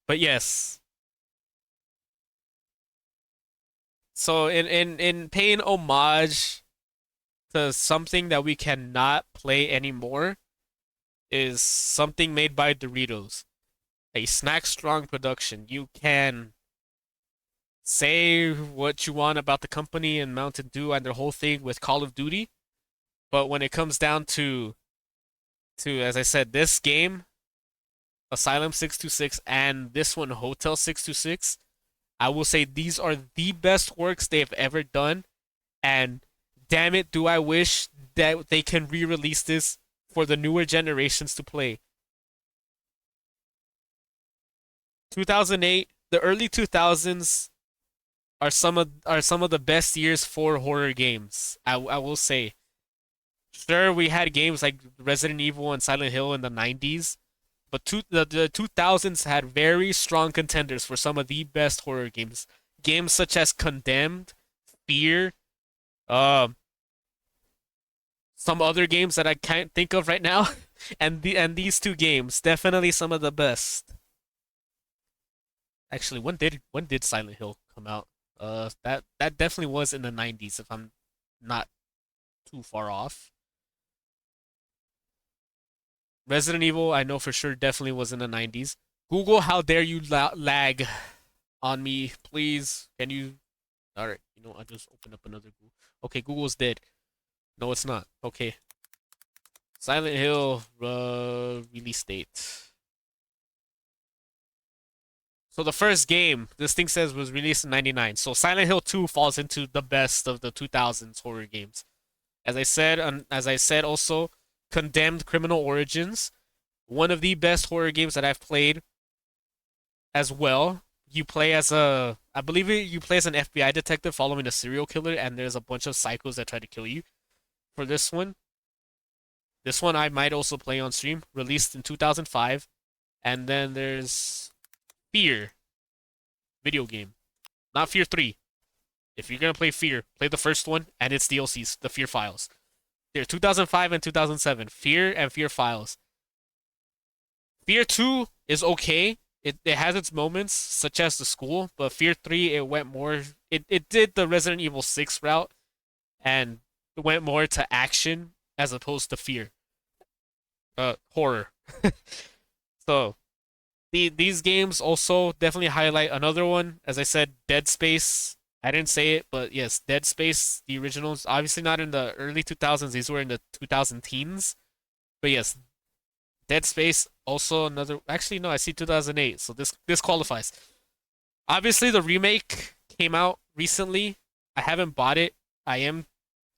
but yes. So in paying homage to something that we cannot play anymore is something made by Doritos, a snack strong production. You can say what you want about the company and Mountain Dew and their whole thing with Call of Duty, but when it comes down to as I said, this game, Asylum 626 and this one Hotel 626, I will say these are the best works they've ever done, and damn it, do I wish that they can re-release this for the newer generations to play. 2008, the early 2000s are some of the best years for horror games. I will say. Sure, we had games like Resident Evil and Silent Hill in the 90s, but the 2000s had very strong contenders for some of the best horror games. Games such as Condemned, Fear, um, some other games that I can't think of right now, and these two games definitely some of the best. Actually, when did Silent Hill come out? That definitely was in the 90s if I'm not too far off. Resident Evil, I know for sure definitely was in the 90s. Google, how dare you lag on me, please? Can you? All right, you know, I'll just open up another Google. Okay, Google's dead. No, it's not. Okay. Silent Hill release date. So the first game, this thing says was released in 99. So Silent Hill 2 falls into the best of the 2000s horror games. As I said also, Condemned Criminal Origins, one of the best horror games that I've played as well. You play as I believe you play as an FBI detective following a serial killer, and there's a bunch of psychos that try to kill you. For this one, I might also play on stream, released in 2005. And then there's Fear, video game. Not Fear 3. If you're gonna play Fear, play the first one and its DLCs, the Fear Files. There's 2005 and 2007. Fear and Fear Files. Fear 2 is okay. It has its moments, such as the school, but Fear 3, it went more. It did the Resident Evil 6 route and went more to action as opposed to fear. Horror. So, these games also definitely highlight another one. As I said, Dead Space. I didn't say it, but yes, Dead Space, the originals. Obviously not in the early 2000s. These were in the 2000 teens. But yes, Dead Space also another. Actually, no, I see 2008. So this qualifies. Obviously, the remake came out recently. I haven't bought it. I am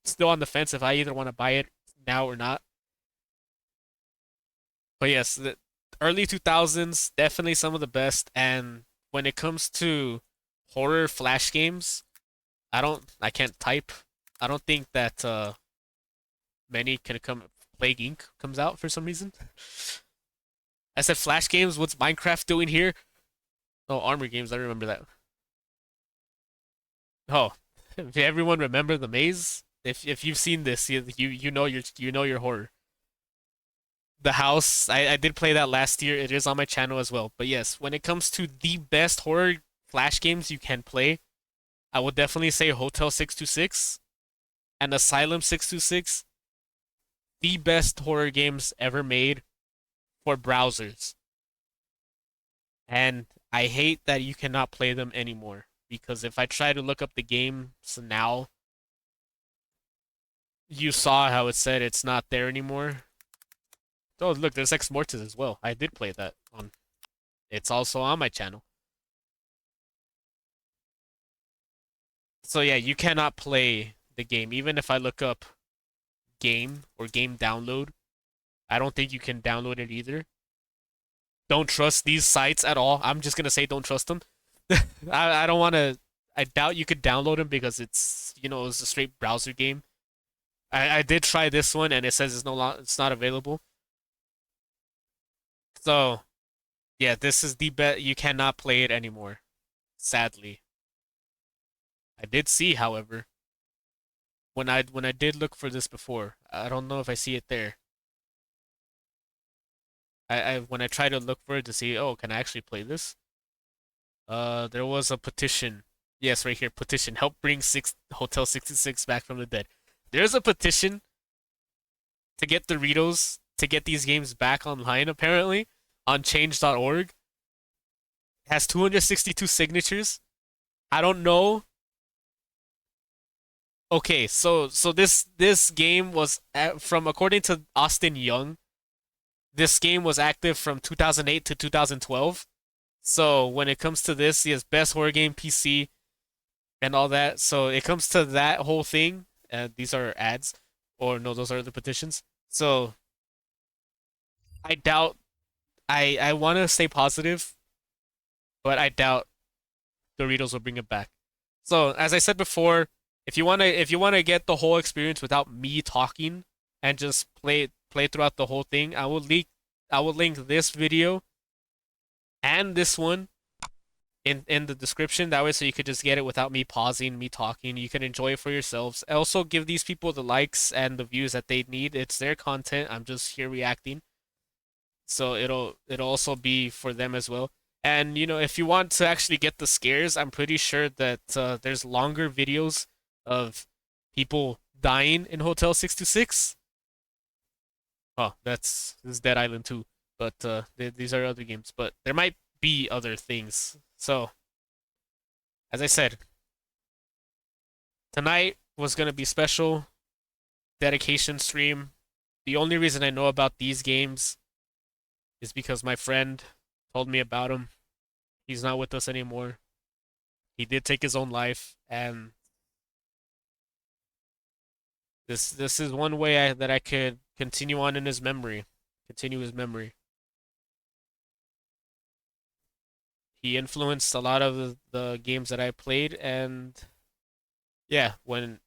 still on the fence if I either want to buy it now or not. But yes, the early 2000s definitely some of the best. And when it comes to horror flash games, I can't type. I don't think that many can come. Plague Inc. comes out for some reason. I said flash games. What's Minecraft doing here? Oh, Armor Games. I remember that. Oh, if everyone remember the maze? If you've seen this, you know your horror. The House. I did play that last year. It is on my channel as well. But yes, when it comes to the best horror flash games you can play, I would definitely say Hotel 626 and Asylum 626. The best horror games ever made for browsers. And I hate that you cannot play them anymore. Because if I try to look up the game now, you saw how it said it's not there anymore. Oh, look, there's Ex Mortis as well. I did play that on. It's also on my channel. So yeah, you cannot play the game. Even if I look up game or game download, I don't think you can download it either. Don't trust these sites at all. I'm just gonna say don't trust them. I don't want to. I doubt you could download them because it's a straight browser game. I did try this one and it says it's not available. So yeah, this is the bet. You cannot play it anymore. Sadly, I did see, however, when I did look for this before, I don't know if I see it there. I when I tried to look for it to see, oh, can I actually play this? There was a petition. Yes, right here, petition. Help bring Hotel 66 back from the dead. There's a petition to get Doritos to get these games back online, apparently, on change.org. It has 262 signatures. I don't know. Okay, so this game was from according to Austin Young, this game was active from 2008 to 2012. So when it comes to this, he has best horror game PC and all that. So it comes to that whole thing. These are ads, or no, those are the petitions. So I doubt. I want to stay positive, but I doubt Doritos will bring it back. So as I said before, if you wanna get the whole experience without me talking and just play throughout the whole thing, I will link this video and this one in the description. That way, so you could just get it without me pausing, me talking. You can enjoy it for yourselves. Also, give these people the likes and the views that they need. It's their content. I'm just here reacting, so it'll also be for them as well. And if you want to actually get the scares, I'm pretty sure that there's longer videos of people dying in Hotel 626. Oh, this is Dead Island 2, but these are other games. But there might be other things. So, as I said, tonight was gonna be special dedication stream. The only reason I know about these games is because my friend told me about them. He's not with us anymore. He did take his own life, and this is one way that I could continue on in his memory, continue his memory. He influenced a lot of the games that I played, and yeah, when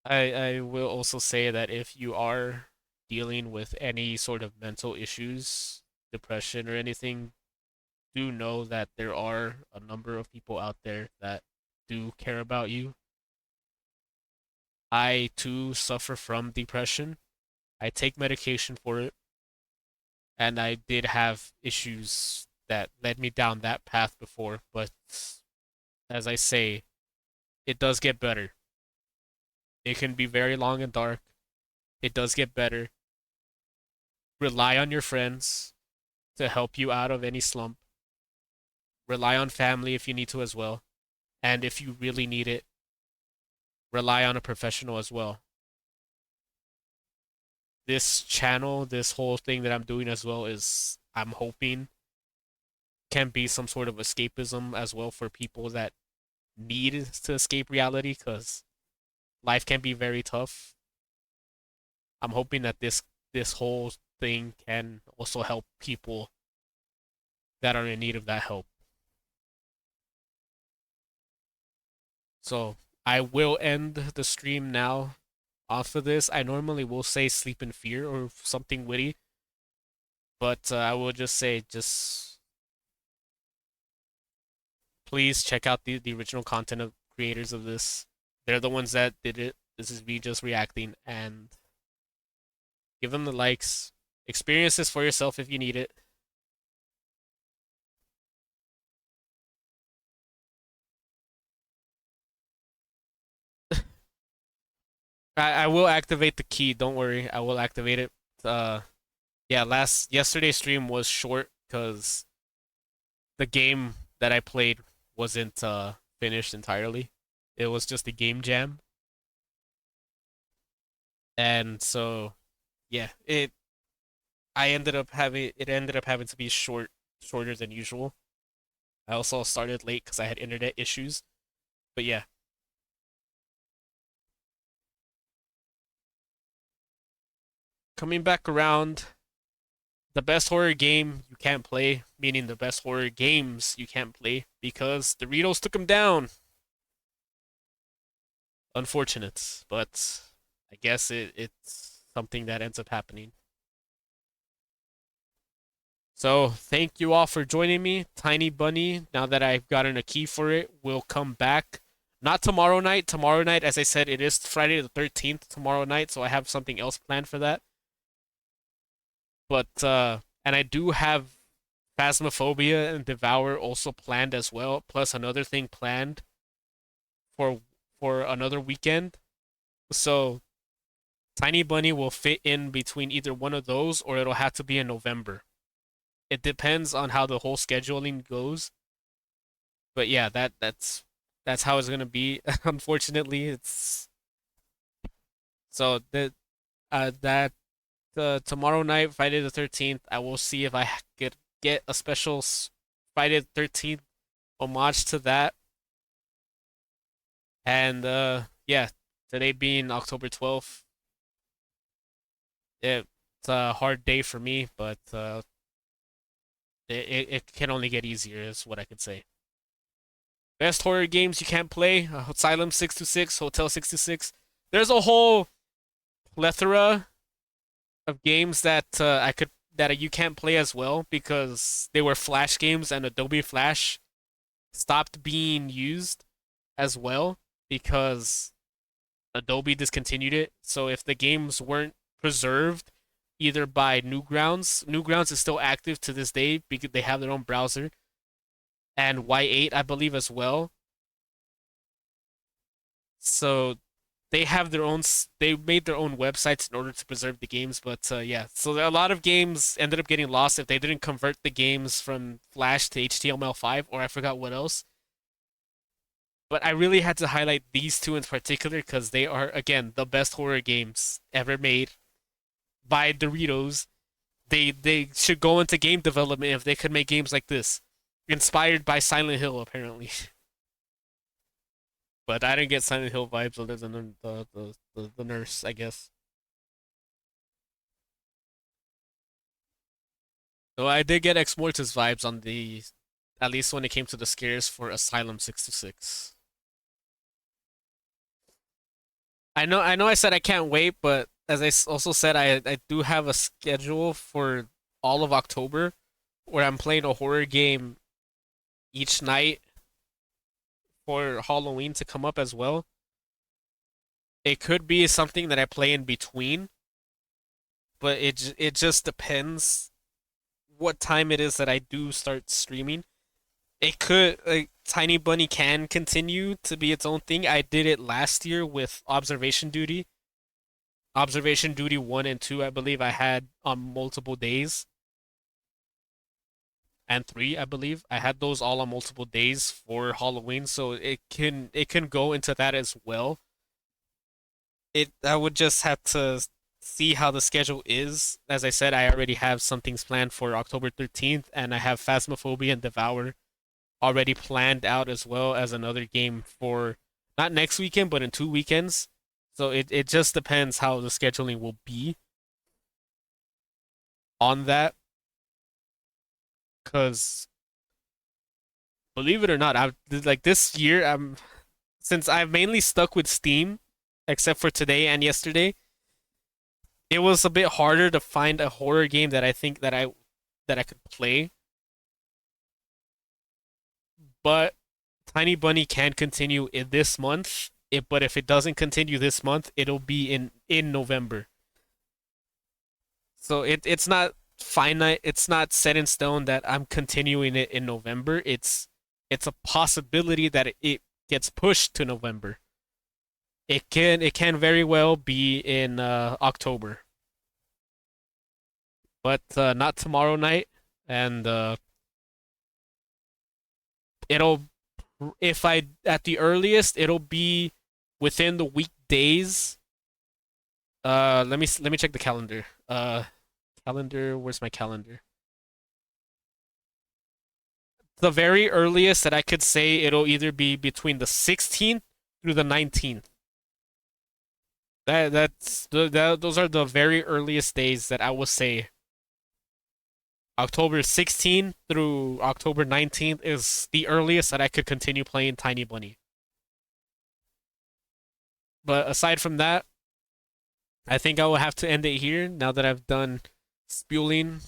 I will also say that if you are dealing with any sort of mental issues, depression or anything, do know that there are a number of people out there that do care about you. I too suffer from depression. I take medication for it, and I did have issues that led me down that path before, but as I say, it does get better. It can be very long and dark. It does get better. Rely on your friends to help you out of any slump. Rely on family if you need to as well. And if you really need it, rely on a professional as well. This channel, this whole thing that I'm doing as well is, I'm hoping, can be some sort of escapism as well for people that need to escape reality because life can be very tough. I'm hoping that this whole thing can also help people that are in need of that help. So I will end the stream now off of this. I normally will say sleep in fear or something witty, but I will just say, just please check out the original content of creators of this. They're the ones that did it. This is me just reacting, and give them the likes. Experience this for yourself if you need it. I will activate the key. Don't worry, I will activate it. Yeah, yesterday's stream was short because the game that I played wasn't finished entirely. It was just a game jam, and so yeah, it ended up having to be shorter than usual. I also started late because I had internet issues, but yeah, coming back around. the best horror game you can't play, meaning the best horror games you can't play because Doritos took them down. Unfortunate, but I guess it's something that ends up happening. So thank you all for joining me. Tiny Bunny, now that I've gotten a key for it, will come back. Not tomorrow night. Tomorrow night, as I said, it is Friday the 13th tomorrow night, so I have something else planned for that. But and I do have Phasmophobia and Devour also planned as well, plus another thing planned for another weekend. So Tiny Bunny will fit in between either one of those or it'll have to be in November. It depends on how the whole scheduling goes. But yeah, that's how it's gonna be. Unfortunately, it's so that tomorrow night, Friday the 13th, I will see if I could get a special Friday the 13th homage to that. And yeah, today being October 12th, it's a hard day for me, but it can only get easier, is what I could say. Best horror games you can't play: Asylum 626, Hotel 66. There's a whole plethora of games that I could that you can't play as well because they were Flash games and Adobe Flash stopped being used as well because Adobe discontinued it. So if the games weren't preserved either by Newgrounds, Newgrounds is still active to this day because they have their own browser, and Y8 I believe as well. So they have their own they made their own websites in order to preserve the games, but yeah, so a lot of games ended up getting lost if they didn't convert the games from Flash to HTML5, or I forgot what else. But I really had to highlight these two in particular because they are, again, the best horror games ever made by Doritos. They should go into game development if they could make games like this, inspired by Silent Hill apparently. But I didn't get Silent Hill vibes other than the nurse, I guess. So I did get Ex Mortis vibes on the, at least when it came to the scares for Asylum 66. I know I said I can't wait, but as I also said, I do have a schedule for all of October where I'm playing a horror game each night for Halloween to come up as well. It could be something that I play in between, but it just depends what time it is that I do start streaming. It could, like, Tiny Bunny can continue to be its own thing. I did it last year with Observation Duty. Observation Duty 1 and 2, I believe I had on multiple days. And 3, I believe. I had those all on multiple days for Halloween, so it can go into that as well. I would just have to see how the schedule is. As I said, I already have some things planned for October 13th, and I have Phasmophobia and Devour already planned out as well as another game for not next weekend, but in 2 weekends. So it just depends how the scheduling will be on that. Cause believe it or not, I've like this year since I've mainly stuck with Steam, except for today and yesterday, it was a bit harder to find a horror game that I think that I could play. But Tiny Bunny can continue in this month. But if it doesn't continue this month, it'll be in November. So it's not finite. It's not set in stone that I'm continuing it in November. It's a possibility that it gets pushed to November. It can very well be in October, but not tomorrow night. And it'll if I at the earliest it'll be within the weekdays. Let me check the calendar. Calendar. Where's my calendar? The very earliest that I could say it'll either be between the 16th through the 19th. Those are the very earliest days that I will say October 16th through October 19th is the earliest that I could continue playing Tiny Bunny. But aside from that, I think I will have to end it here now that I've done spewing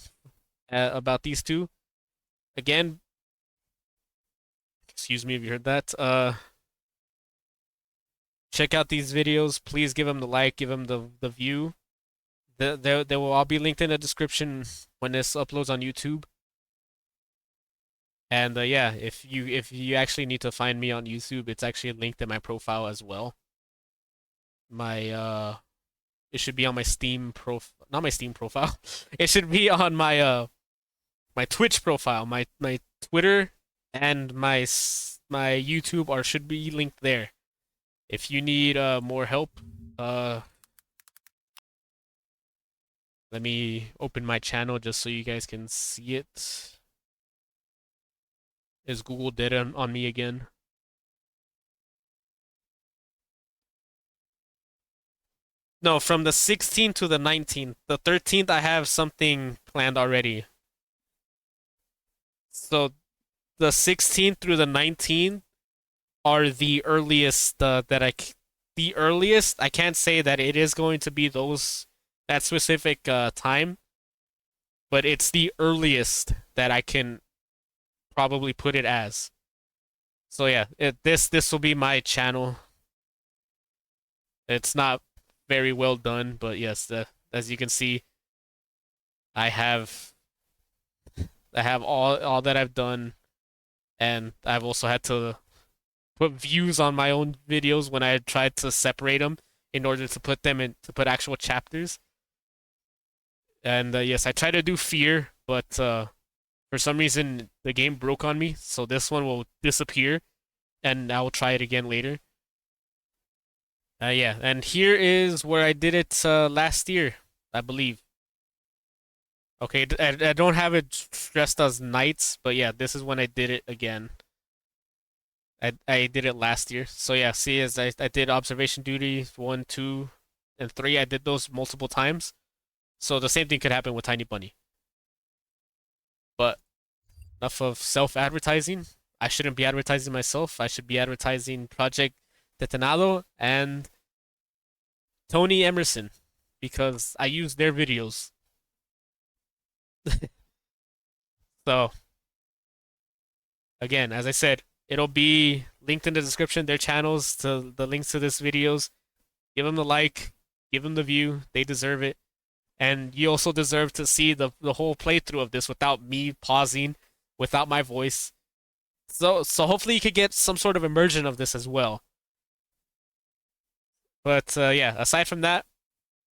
about these two. Again, excuse me if you heard that. Check out these videos. Please give them the like, give them the view. They will all be linked in the description when this uploads on YouTube. And yeah, if you actually need to find me on YouTube, it's actually linked in my profile as well. My it should be on my Steam not my Steam profile. It should be on my Twitch profile, my Twitter and my YouTube are should be linked there. If you need more help, let me open my channel just so you guys can see it. Is Google dead on me again? No, from the 16th to the 19th. The 13th, I have something planned already. So the 16th through the 19th are the earliest the earliest. I can't say that it is going to be that specific time, but it's the earliest that I can probably put it as. So yeah, this will be my channel. It's not very well done, but yes, as you can see, I have all that I've done, and I've also had to put views on my own videos when I tried to separate them in order to put actual chapters. And yes, I tried to do fear, but for some reason the game broke on me, so this one will disappear, and I will try it again later. Yeah, and here is where I did it last year, I believe. Okay, I don't have it stressed as nights, but yeah, this is when I did it again. I did it last year. So yeah, see, as I did observation duty 1, 2, and 3. I did those multiple times. So the same thing could happen with Tiny Bunny. But enough of self-advertising. I shouldn't be advertising myself. I should be advertising Project Detonado and Tony Emerson because I use their videos. So again, as I said, it'll be linked in the description, their channels, to the links to this videos. Give them the like, give them the view. They deserve it. And you also deserve to see the whole playthrough of this without me pausing, without my voice. So hopefully you could get some sort of immersion of this as well. But yeah, aside from that,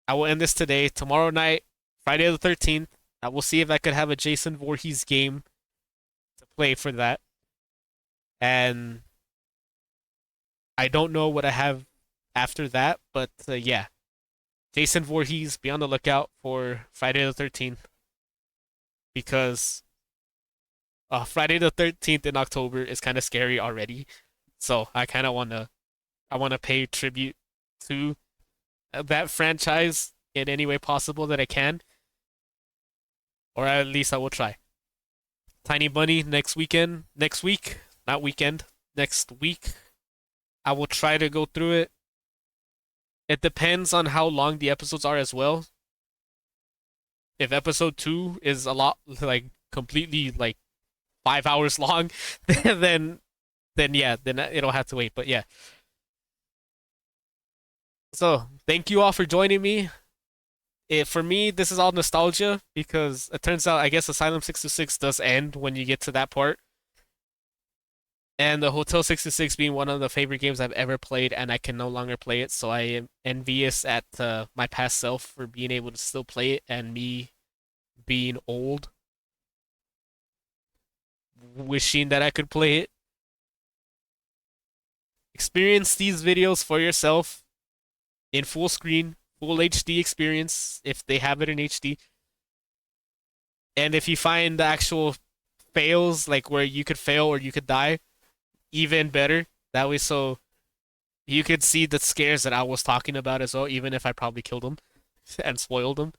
I will end this today. Tomorrow night, Friday the 13th, I will see if I could have a Jason Voorhees game to play for that. And I don't know what I have after that, but yeah. Jason Voorhees, be on the lookout for Friday the 13th because Friday the 13th in October is kind of scary already. So I want to pay tribute to that franchise in any way possible that I can, or at least I will try. Tiny Bunny next week, not weekend, next week. I will try to go through it. It depends on how long the episodes are as well. If episode 2 is a lot like completely like 5 hours long, then yeah, then it'll have to wait. But yeah. So thank you all for joining me. For me, this is all nostalgia because it turns out I guess Asylum 626 does end when you get to that part. And the Hotel 66 being one of the favorite games I've ever played, and I can no longer play it, so I am envious at my past self for being able to still play it, and me being old, wishing that I could play it. Experience these videos for yourself in full screen, full HD experience, if they have it in HD. And if you find the actual fails, like where you could fail or you could die, even better. That way, so you could see the scares that I was talking about as well, even if I probably killed them and spoiled them.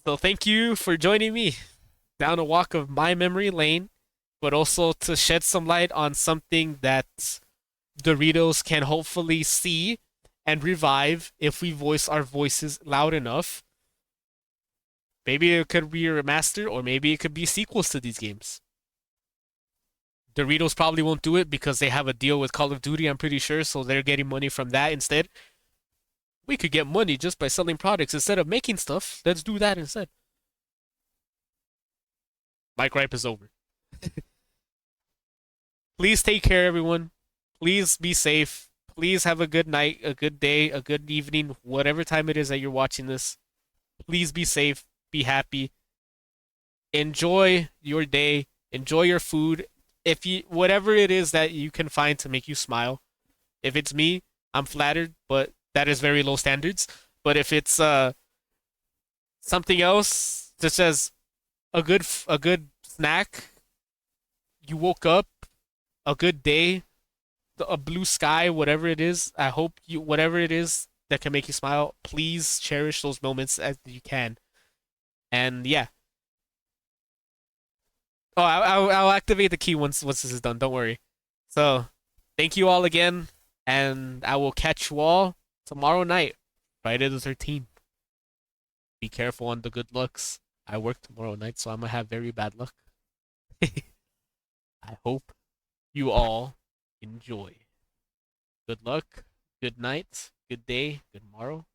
So thank you for joining me down a walk of my memory lane, but also to shed some light on something that Doritos can hopefully see and revive if we voice our voices loud enough. Maybe it could be a remaster, or maybe it could be sequels to these games. Doritos probably won't do it because they have a deal with Call of Duty, I'm pretty sure, so they're getting money from that instead. We could get money just by selling products instead of making stuff. Let's do that instead. My gripe is over. Please take care, everyone. Please be safe. Please have a good night, a good day, a good evening, whatever time it is that you're watching this. Please be safe, be happy, enjoy your day, enjoy your food. If you whatever it is that you can find to make you smile. If it's me, I'm flattered, but that is very low standards. But if it's something else, such as a good snack, you woke up, a good day, a blue sky, whatever it is, I hope you whatever it is that can make you smile, please cherish those moments as you can. And yeah. Oh, I'll activate the key once this is done. Don't worry. So, thank you all again, and I will catch you all tomorrow night, Friday the 13th. Be careful on the good looks. I work tomorrow night, so I'm gonna have very bad luck. I hope you all enjoy. Good luck, good night, good day, good morrow.